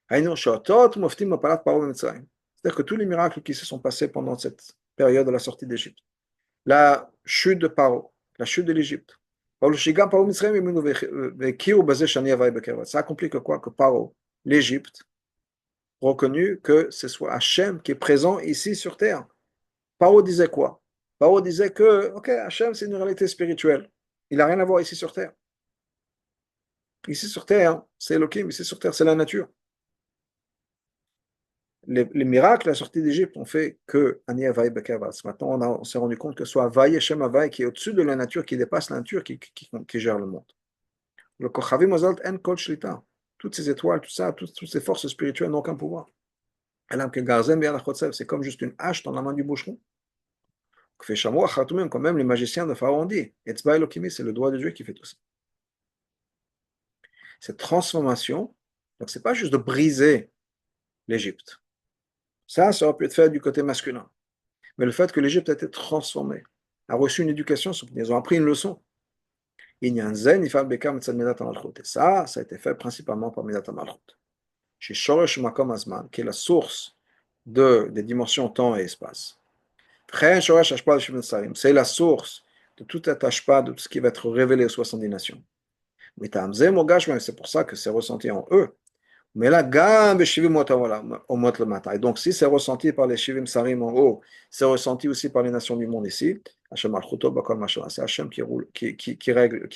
C'est-à-dire que tous les miracles qui se sont passés pendant cette période de la sortie d'Égypte, la chute de Paro, la chute de l'Égypte, ça accomplit que quoi? Que Paro, l'Égypte, reconnu que ce soit Hachem qui est présent ici sur terre. Paro disait quoi? Paro disait que, ok, Hachem c'est une réalité spirituelle. Il n'a rien à voir ici sur terre. Ici sur terre, c'est Elohim, ici sur terre, c'est la nature. Les miracles, la sortie d'Égypte, ont fait que Ani Havai Bekavas. Maintenant, on s'est rendu compte que soit Havai Hashem Havai qui est au-dessus de la nature, qui dépasse la nature, qui gère le monde. Le Kochavim Ozalt En Kol Shlita. Toutes ces étoiles, tout ça, toutes ces forces spirituelles n'ont aucun pouvoir. C'est comme juste une hache dans la main du boucheron. Quand même les magiciens de Pharaon ont dit, c'est le doigt de Dieu qui fait tout ça. Cette transformation, donc c'est pas juste de briser l'Égypte. Ça aurait pu être fait du côté masculin. Mais le fait que l'Égypte a été transformée, a reçu une éducation, ils ont appris une leçon. Et ça a été fait principalement par Midat HaMalchut. Chez Shoresh Makom Azman, qui est la source des dimensions temps et espace. C'est la source de tout attachement de tout ce qui va être révélé aux 70 nations. C'est pour ça que c'est ressenti en eux. Mais là, et donc si c'est ressenti par les Shivim Sarim en haut, c'est ressenti aussi par les nations du monde ici, c'est Hachem qui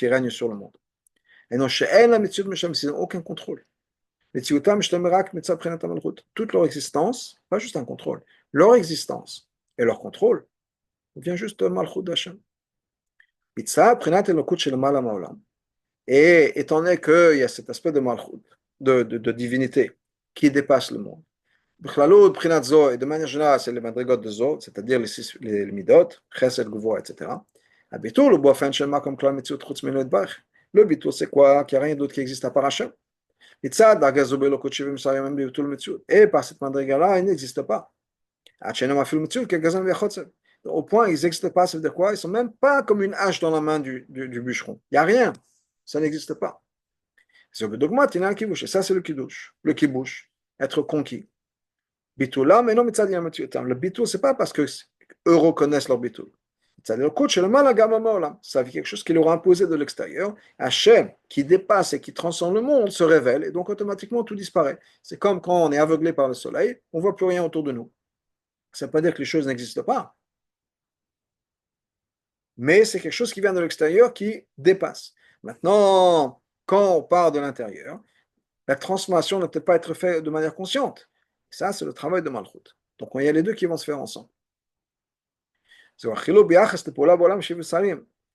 règne sur le monde. Et non, ils n'ont aucun contrôle. Toute leur existence, pas juste un contrôle, leur existence et leur contrôle vient juste de Malchut d'Hachem. Et étant donné qu'il y a cet aspect de malchut, de divinité, qui dépasse le monde, Bichlalo, Prinat Zo, et de manière générale, c'est les madrigot de Zo, c'est-à-dire les midot, Chesed, Gvura, etc. Habitul, le boafen shema comme Klal Mitzvot, Chutz Minu et Bach. Le bitul, c'est quoi? Qu'il n'y a rien d'autre qui existe à part Hachem. Mitzad, Dagazo Belo Kochivim Sariyam Bitul Mitzvot. Et par cette madriga-là, il n'existe pas. Hachem a fait le Mitzvot, Kegazan Viachotzev. Au point, ils n'existent pas, ça veut dire quoi? Ils ne sont même pas comme une hache dans la main du bûcheron. Il n'y a rien. Ça n'existe pas. C'est le dogma, il y a un kibouche. Et ça, c'est le kidouche. Le kibouche, être conquis. Bitoula, mais non, le bitou, c'est pas parce que eux reconnaissent leur bitou. Ça fait quelque chose qui leur a imposé de l'extérieur. Hachem, qui dépasse et qui transcende le monde, se révèle et donc automatiquement tout disparaît. C'est comme quand on est aveuglé par le soleil, on ne voit plus rien autour de nous. Ça ne veut pas dire que les choses n'existent pas, mais c'est quelque chose qui vient de l'extérieur qui dépasse. Maintenant, quand on part de l'intérieur, la transformation ne peut pas être faite de manière consciente. Ça, c'est le travail de Malchut. Donc, il y a les deux qui vont se faire ensemble.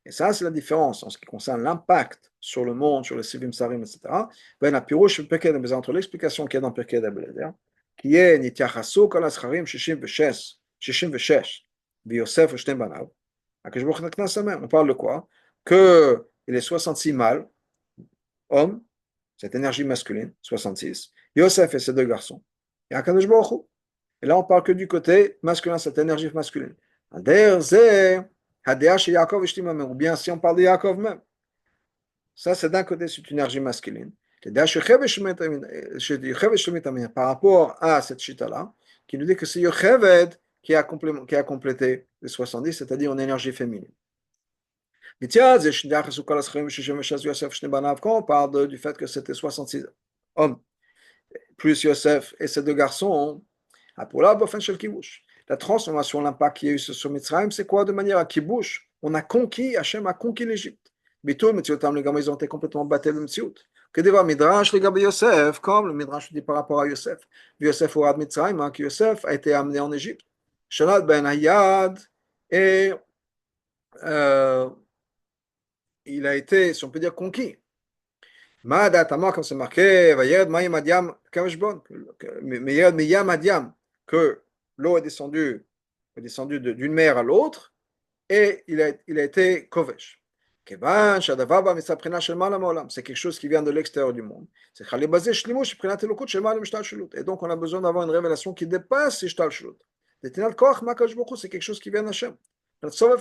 Et ça, c'est la différence en ce qui concerne l'impact sur le monde, sur les Sivim Sarim, etc. Entre l'explication qu'il y a dans Pirkei Abeleder, qui est Nityachasu Kol Ascharim Shishim Veshesh, Yosef Ushtem Banav, on parle de quoi? Que les 66 mâles, hommes, cette énergie masculine, 66, Yosef et ses deux garçons, et Akadosh Baruch Hu. Et là, on parle que du côté masculin, cette énergie masculine. Ou bien si on parle de Yaakov même. Ça, c'est d'un côté, c'est une énergie masculine. Par rapport à cette chita-là, qui nous dit que c'est Yocheved qui a complété les 70, c'est-à-dire une énergie féminine. Quand on parle du fait que c'était 66 hommes, plus Yosef et ses deux garçons, la transformation, l'impact qu'il y a eu sur Mitzrayim, c'est quoi de manière à Kibush? On a conquis, Hachem a conquis l'Égypte. Bitul, Mitziotam, les gamins, ils ont été complètement battus le Mitziout. Que devant Midrash, les gamins Yosef, comme le Midrash dit par rapport à Yosef. Yosef au Mitzrayim, que Yosef a été amené en Égypte. Shalad ben Hayad, et il a été, si on peut dire, conquis. Mada Tamar, comme c'est marqué, Vayed Mayim Adiam Kavashbon, Miyam Adiam, que l'eau est descendue d'une mer à l'autre, et il a été Kovesh. C'est quelque chose qui vient de l'extérieur du monde. Et donc on a besoin d'avoir une révélation qui dépasse Ishtal Shulut. C'est quelque chose qui vient d'Hachem. Hachem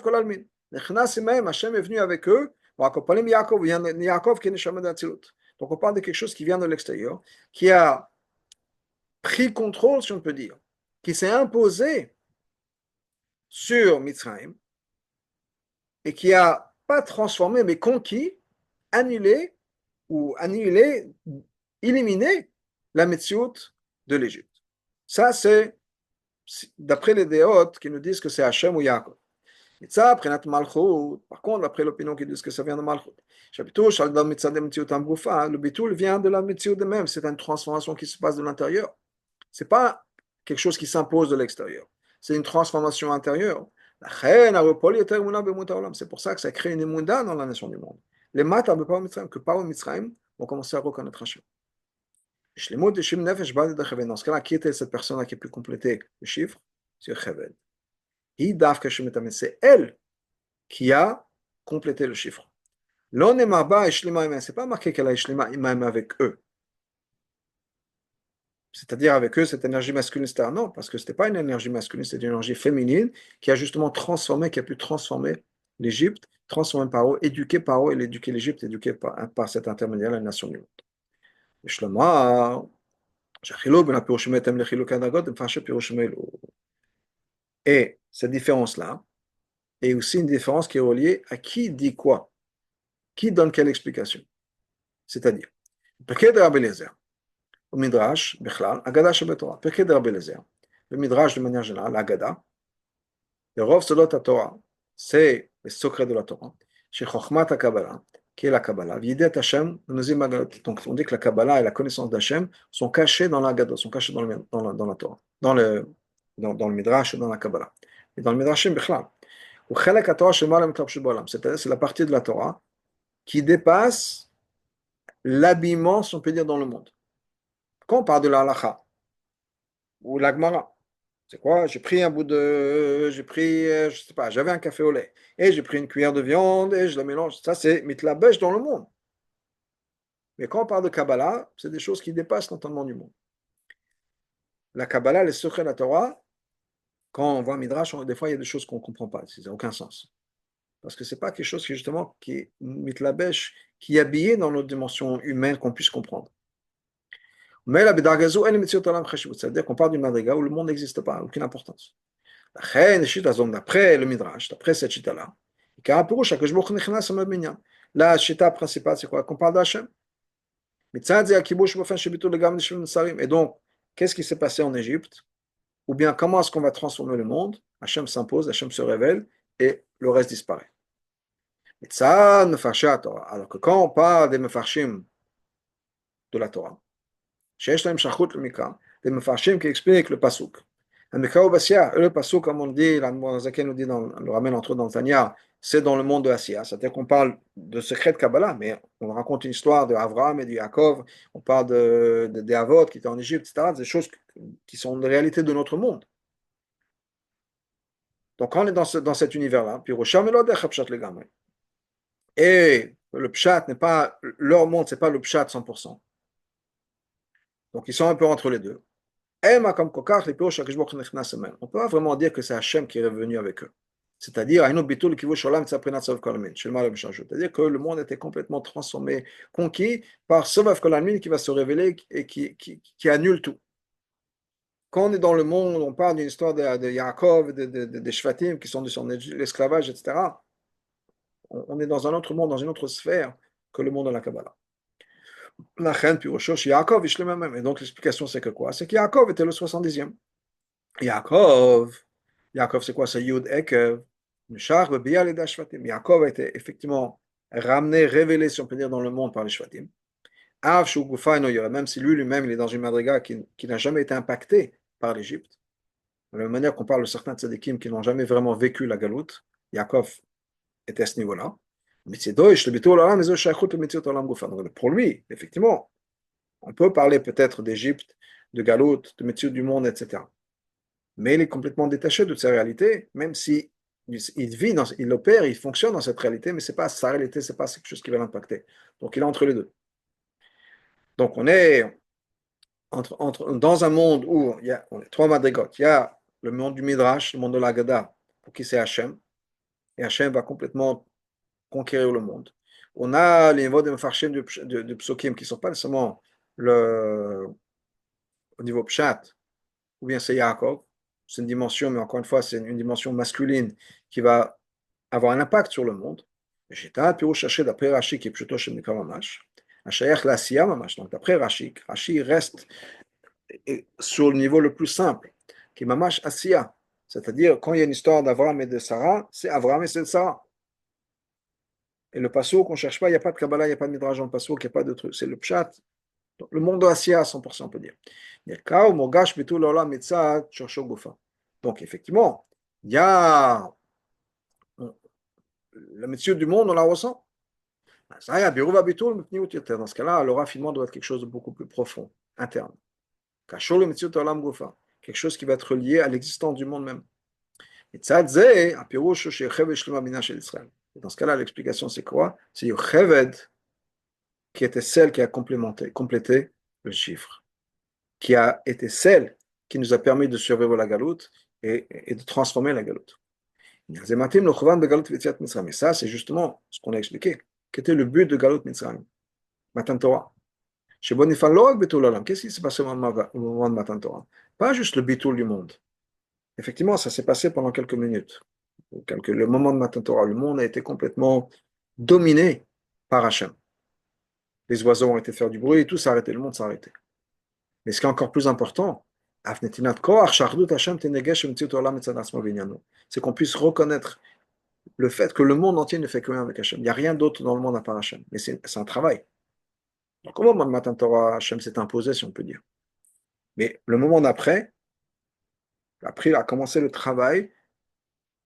est venu avec eux. Donc on parle de quelque chose qui vient de l'extérieur, qui a pris contrôle, si on peut dire, qui s'est imposé sur Mitzrayim, et qui a pas transformé, mais conquis, annulé, éliminé la Metsiout de l'Égypte. Ça, c'est d'après les déotes qui nous disent que c'est Hachem ou Yaakov. Et ça, après notre Malchut, par contre, d'après l'opinion qui dit que ça vient de Malchut. Le bitul vient de la Metsiout de même, c'est une transformation qui se passe de l'intérieur. Ce n'est pas quelque chose qui s'impose de l'extérieur, c'est une transformation intérieure. C'est pour ça que ça crée une émouda dans la nation du monde. Les matas que par Mitzrayim vont commencer à reconnaître Hachem. Dans ce cas-là, qui était cette personne qui a pu compléter le chiffre? C'est Cheved. C'est elle qui a complété le chiffre. C'est pas marqué qu'elle a Ishlima Imaim avec eux. C'est-à-dire avec eux, cette énergie masculine, c'était non, parce que ce n'était pas une énergie masculine, c'était une énergie féminine qui a justement transformé, qui a pu transformer l'Égypte, transformer Paro, éduquer Paro et l'éduquer l'Égypte, éduquer par cet intermédiaire la nation du monde. Et cette différence-là est aussi une différence qui est reliée à qui dit quoi, qui donne quelle explication. C'est-à-dire, au Midrash, Bechlal, Agada Shebetorah, Pirkei de Rabbi Eliezer, le Midrash de manière générale, l'Agada, le Rov Sodot HaTorah, c'est le secret de la Torah, chez Chochmat HaKabbalah, qui est la Kabbalah, Videt Hashem, donc on dit que la Kabbalah et la connaissance d'Hashem sont cachés dans l'Agada, sont cachés dans la Torah, dans le Midrash et dans la Kabbalah. Et dans le Midrashim, Bechlal, c'est-à-dire c'est la partie de la Torah qui dépasse l'habillement, si on peut dire, dans le monde. Quand on parle de la halakha ou l'agmara, c'est quoi? J'ai pris, je sais pas, j'avais un café au lait et j'ai pris une cuillère de viande et je la mélange. Ça, c'est mitlabesh dans le monde. Mais quand on parle de Kabbalah, c'est des choses qui dépassent l'entendement du monde. La Kabbalah, les secrets de la Torah, quand on voit Midrash, des fois, il y a des choses qu'on ne comprend pas. Ça n'a aucun sens. Parce que ce n'est pas quelque chose qui, justement, qui est mitlabesh, qui est habillé dans notre dimension humaine qu'on puisse comprendre. Mais la Bedargazou, elle est Metziot Olam Cheshivut. C'est-à-dire qu'on parle d'une madriga où le monde n'existe pas, aucune importance. D'après le Midrash, d'après cette chita-là, la chita principale, c'est quoi? Qu'on parle d'Hachem. Et donc, qu'est-ce qui s'est passé en Égypte? Ou bien, comment est-ce qu'on va transformer le monde? Hachem s'impose, Hachem se révèle, et le reste disparaît. Alors que quand on parle des mefarshim de la Torah, des mefarshim qui expliquent le pasuk. Le pasuk, comme on dit, nous dit on le ramène entre eux dans le Tanya, c'est dans le monde de Assia. C'est-à-dire qu'on parle de secret de Kabbalah, mais on raconte une histoire de Avraham et de Yaakov, on parle des Avot qui étaient en Égypte, etc. Des choses qui sont une réalité de notre monde. Donc quand on est dans cet univers-là, et le pshat n'est pas, leur monde, c'est pas le pshat 100%. Donc ils sont un peu entre les deux. On ne peut pas vraiment dire que c'est Hachem qui est revenu avec eux. C'est-à-dire, c'est-à-dire que le monde était complètement transformé, conquis par Sovav Kolalmin qui va se révéler et qui annule tout. Quand on est dans le monde, on parle d'une histoire de Yaakov, des Shvatim qui sont sur l'esclavage, etc. On est dans un autre monde, dans une autre sphère que le monde de la Kabbalah. Et donc l'explication c'est que quoi? C'est que Yaakov était le 70e. Yaakov, c'est quoi? C'est Yud Ekev. Yaakov a été effectivement ramené, révélé, si on peut dire, dans le monde par les Shvatim. Même si lui-même, il est dans une madriga qui n'a jamais été impacté par l'Égypte. De la même manière qu'on parle de certains tzadikim qui n'ont jamais vraiment vécu la galoute, Yaakov était à ce niveau-là. Pour lui, effectivement, on peut parler peut-être d'Égypte, de galoute, de métier du monde, etc. Mais il est complètement détaché de sa réalité, même si il opère, il fonctionne dans cette réalité, mais c'est pas sa réalité, c'est pas quelque chose qui va l'impacter. Donc il est entre les deux. Donc on est dans un monde où on est trois madrigotes. Il y a le monde du Midrash, le monde de l'Agada, pour qui c'est Hachem, et Hachem va complètement conquérir le monde. On a les niveaux de Mefarshim de Psokim qui ne sont pas nécessairement au niveau Pshat, ou bien c'est Yaakov, c'est une dimension, mais encore une fois, c'est une dimension masculine qui va avoir un impact sur le monde. D'après Rashi, qui est plutôt chez Mikra Mamash, donc d'après Rashi, Rashi reste sur le niveau le plus simple, qui est Mamash Asiya, c'est-à-dire quand il y a une histoire d'Abraham et de Sarah, c'est Abraham et c'est Sarah. Et le passouk, on ne cherche pas, il n'y a pas de Kabbalah, il n'y a pas de Midrash dans le passouk, il n'y a pas de truc, c'est le Pshat, le monde de Asiya à 100%, on peut dire. Donc, effectivement, il y a le métier du monde, on la ressent. Dans ce cas-là, le raffinement doit être quelque chose de beaucoup plus profond, interne. Quelque chose qui va être lié à l'existence du monde même. Et dans ce cas-là, l'explication, c'est quoi? C'est Yocheved qui était celle qui a complété le chiffre, qui a été celle qui nous a permis de survivre la galoute et de transformer la galoute. Et ça, c'est justement ce qu'on a expliqué. Quel était le but de Galut Mitzrayim, Matan Torah? Qu'est-ce qui s'est passé au moment de Matan Torah? Pas juste le bitoul du monde. Effectivement, ça s'est passé pendant quelques minutes. Le moment de Matan Torah, le monde a été complètement dominé par Hachem. Les oiseaux ont été faire du bruit, tout s'est arrêté, le monde s'est arrêté. Mais ce qui est encore plus important, c'est qu'on puisse reconnaître le fait que le monde entier ne fait que rien avec Hachem. Il n'y a rien d'autre dans le monde à part Hachem. Mais c'est un travail. Donc, au moment de Matan Torah, Hachem s'est imposé, si on peut dire. Mais le moment d'après, après, il a commencé le travail,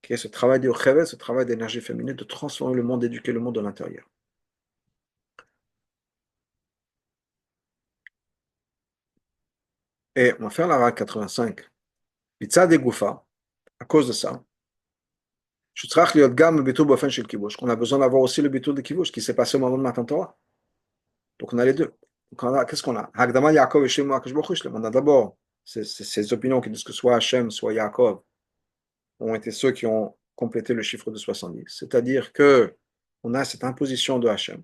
qui est ce travail de Chevet, ce travail d'énergie féminine, de transformer le monde, d'éduquer le monde de l'intérieur. Et on va faire la règle 85. Pizza des Goufa, à cause de ça, שצריך להיות גם ביטול באופן של כיבוש. On a besoin d'avoir aussi le ביטול de כיבוש, qui s'est passé au moment de Matan Torah. Donc on a les deux. Qu'est-ce qu'on a? Hakdama Yaakov et Shemu Akash Baruch Hu. On a d'abord ces opinions qui disent que soit Hachem, soit Yaakov ont été ceux qui ont complété le chiffre de 70. C'est-à-dire que on a cette imposition de Hachem.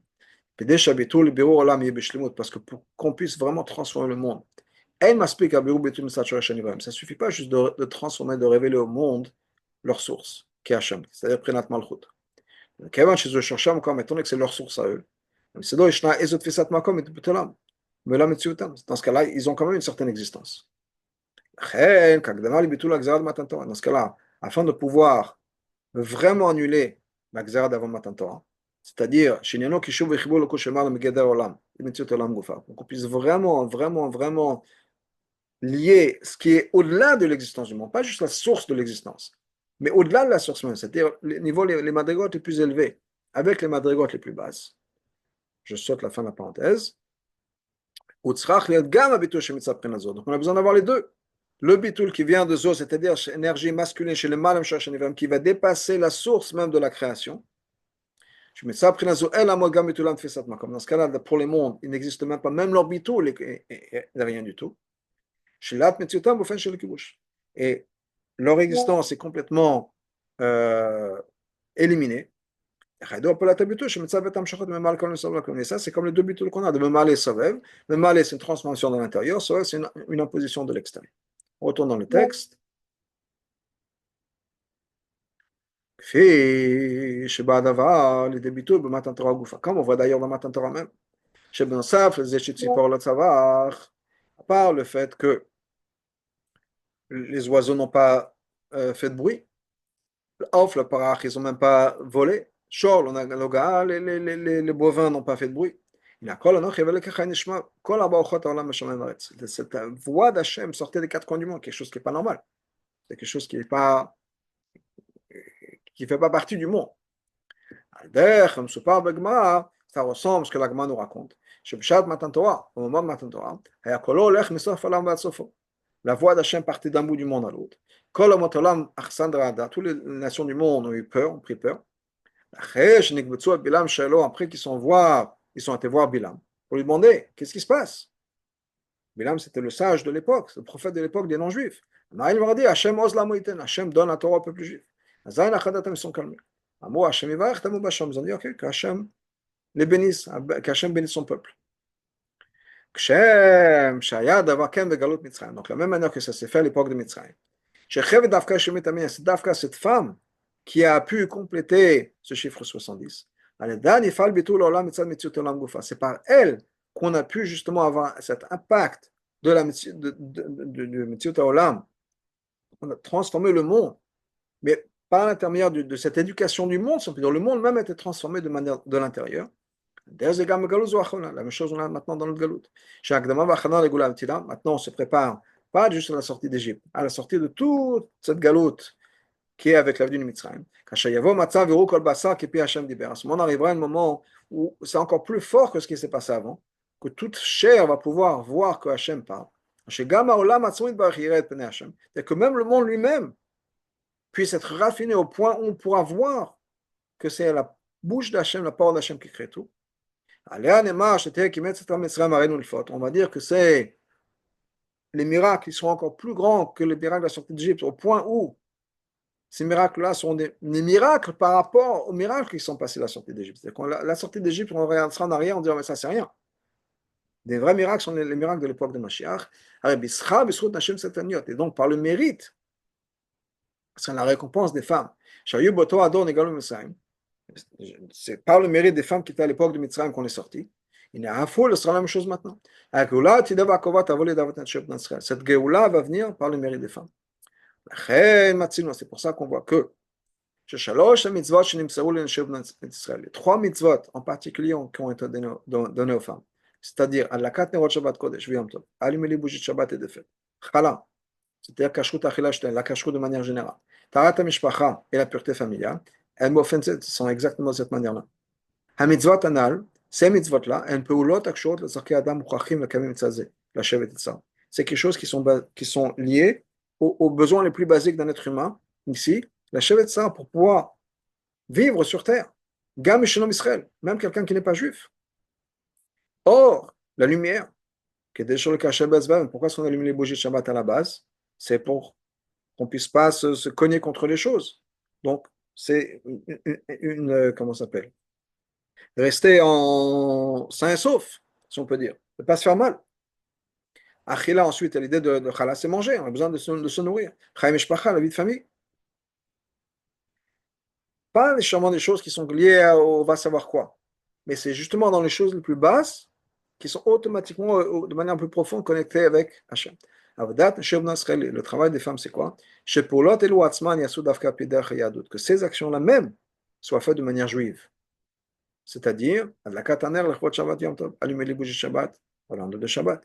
Parce que pour qu'on puisse vraiment transformer le monde, ça ne suffit pas juste de transformer, de révéler au monde leur source, qui est Hachem, c'est-à-dire Prenat Malchut. Étant donné que c'est leur source à eux, dans ce cas-là, ils ont quand même une certaine existence. Dans ce cas-là, afin de pouvoir vraiment annuler la Gzera d'avant Matan Torah, c'est-à-dire qu'on puisse vraiment lier ce qui est au-delà de l'existence du monde, pas juste la source de l'existence, mais au-delà de la source même, c'est-à-dire les niveaux, les madrigotes les plus élevés, avec les madrigotes les plus basses. Je saute la fin de la parenthèse. Donc on a besoin d'avoir les deux. Le bitul qui vient de Zo, c'est-à-dire énergie masculine chez les Malam Shashanivram, qui va dépasser la source même de la création. Dans ce cas-là, pour les mondes, il n'existe même pas, même leur bitul n'est rien du tout. Et leur existence est complètement éliminée. Et ça, c'est comme les deux buts qu'on a, de Memale et Sovev. Memale, c'est une transformation de l'intérieur, Sovev, c'est une imposition de l'extérieur. On retourne dans le texte. Comme on voit d'ailleurs dans Matan Torah même, à part le fait que les oiseaux n'ont pas fait de bruit, le parach, ils n'ont même pas volé, les bovins n'ont pas fait de bruit. Cette voix d'Hachem sortait des quatre coins du monde, quelque chose qui n'est pas normal. C'est quelque chose qui n'est pas, qui fait pas partie du monde. Ça ressemble à ce que la Gemara nous raconte. Au moment de Matan Torah, la voix d'Hachem partait d'un bout du monde à l'autre. Toutes les nations du monde ont eu peur, ont pris peur. Après qu'ils sont voir, ils sont allés voir Bilam pour lui demander qu'est-ce qui se passe. Bilam, c'était le sage de l'époque, le prophète de l'époque des non-juifs. Il leur a dit Hachem ose la moïten, Hachem donne la Torah au peuple juif. Ils sont calmés. Hachem ils ont dit ok, qu'Hachem les bénisse, qu'Hachem bénisse son peuple. Donc la même manière que ça s'est fait à l'époque de Mitzrayim. C'est Dafka, cette femme qui a pu compléter ce chiffre 70. C'est par elle qu'on a pu justement avoir cet impact de la Metziut Haolam. On a transformé le monde, mais par l'intermédiaire de cette éducation du monde, le monde même a été transformé de manière de l'intérieur. La même chose on a maintenant dans le Galout. Maintenant on se prépare, pas juste à la sortie d'Égypte, à la sortie de toute cette Galout qui est avec l'avenue de Mitzrayim. À ce moment arrivera un moment où c'est encore plus fort que ce qui s'est passé avant, que toute chair va pouvoir voir que Hachem parle. C'est que même le monde lui-même puisse être raffiné au point où on pourra voir que c'est la bouche d'Hachem, la parole d'Hachem qui crée tout. On va dire que c'est les miracles qui sont encore plus grands que les miracles de la sortie d'Égypte, au point où ces miracles-là sont des miracles par rapport aux miracles qui sont passés à la sortie d'Égypte. La sortie d'Égypte, on regardera en arrière, on dira mais ça c'est rien. Des vrais miracles sont les miracles de l'époque de Mashiach. Et donc par le mérite, c'est la récompense des femmes. C'est par le mérite des femmes qui étaient à l'époque de Mitzrayim qu'on est sorti. Il y a un fou, ce sera la même chose maintenant. Cette Géoula va venir par le mérite des femmes. C'est pour ça qu'on voit que les trois mitzvot en particulier qui ont été donnés aux femmes, c'est-à-dire à la kat nerot Shabbat Kodesh, allumer les bougies de Shabbat et de fête, chala, c'est-à-dire kashrut achila shten, la kashrut de manière générale, tarat mishpacha et la pureté familiale, elles sont exactement de cette manière-là. Hamitzvot anal, ces mitzvot-là, elles peuvent l'autre akshot le zarki adam uchachim le kamim tzazé, la chevet et ça. c'est quelque chose qui sont liés aux besoins les plus basiques d'un être humain, ici, la Shevet Tzar, pour pouvoir vivre sur terre. Gam et Shalom Israël, même quelqu'un qui n'est pas juif. Or, la lumière, qui est déjà le cas Shabbat, pourquoi est-ce qu'on allume les bougies de Shabbat à la base? C'est pour qu'on ne puisse pas se cogner contre les choses. Donc, c'est comment ça s'appelle? Rester en sain et sauf, si on peut dire. Ne pas se faire mal. Achila, ensuite, il y a l'idée de chala, c'est manger. On a besoin de se nourrir. Chaim Eshpacha, la vie de famille. Pas nécessairement des choses qui sont liées au va savoir quoi. Mais c'est justement dans les choses les plus basses qui sont automatiquement, de manière plus profonde, connectées avec Hachem. Le travail des femmes, c'est quoi? Que ces actions-là même soient faites de manière juive. C'est-à-dire, allumer les bougies de Shabbat, voilà, de Shabbat.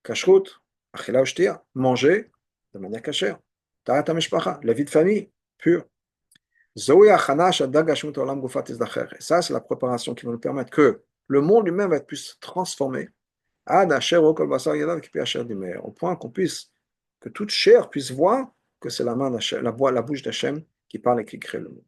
Kashrut, achila ou shtia, manger de manière cachère. Tarat hamishpacha, la vie de famille, pure. Zoé achana shadag hashmut olam gufat izdacher. Et ça, c'est la préparation qui va nous permettre que le monde lui-même va être plus transformé. Ad asher okol basar yadav kipi asher dimer. Au point qu'on puisse, que toute chair puisse voir que c'est la main d'Hachem, la bouche d'Hachem qui parle et qui crée le monde.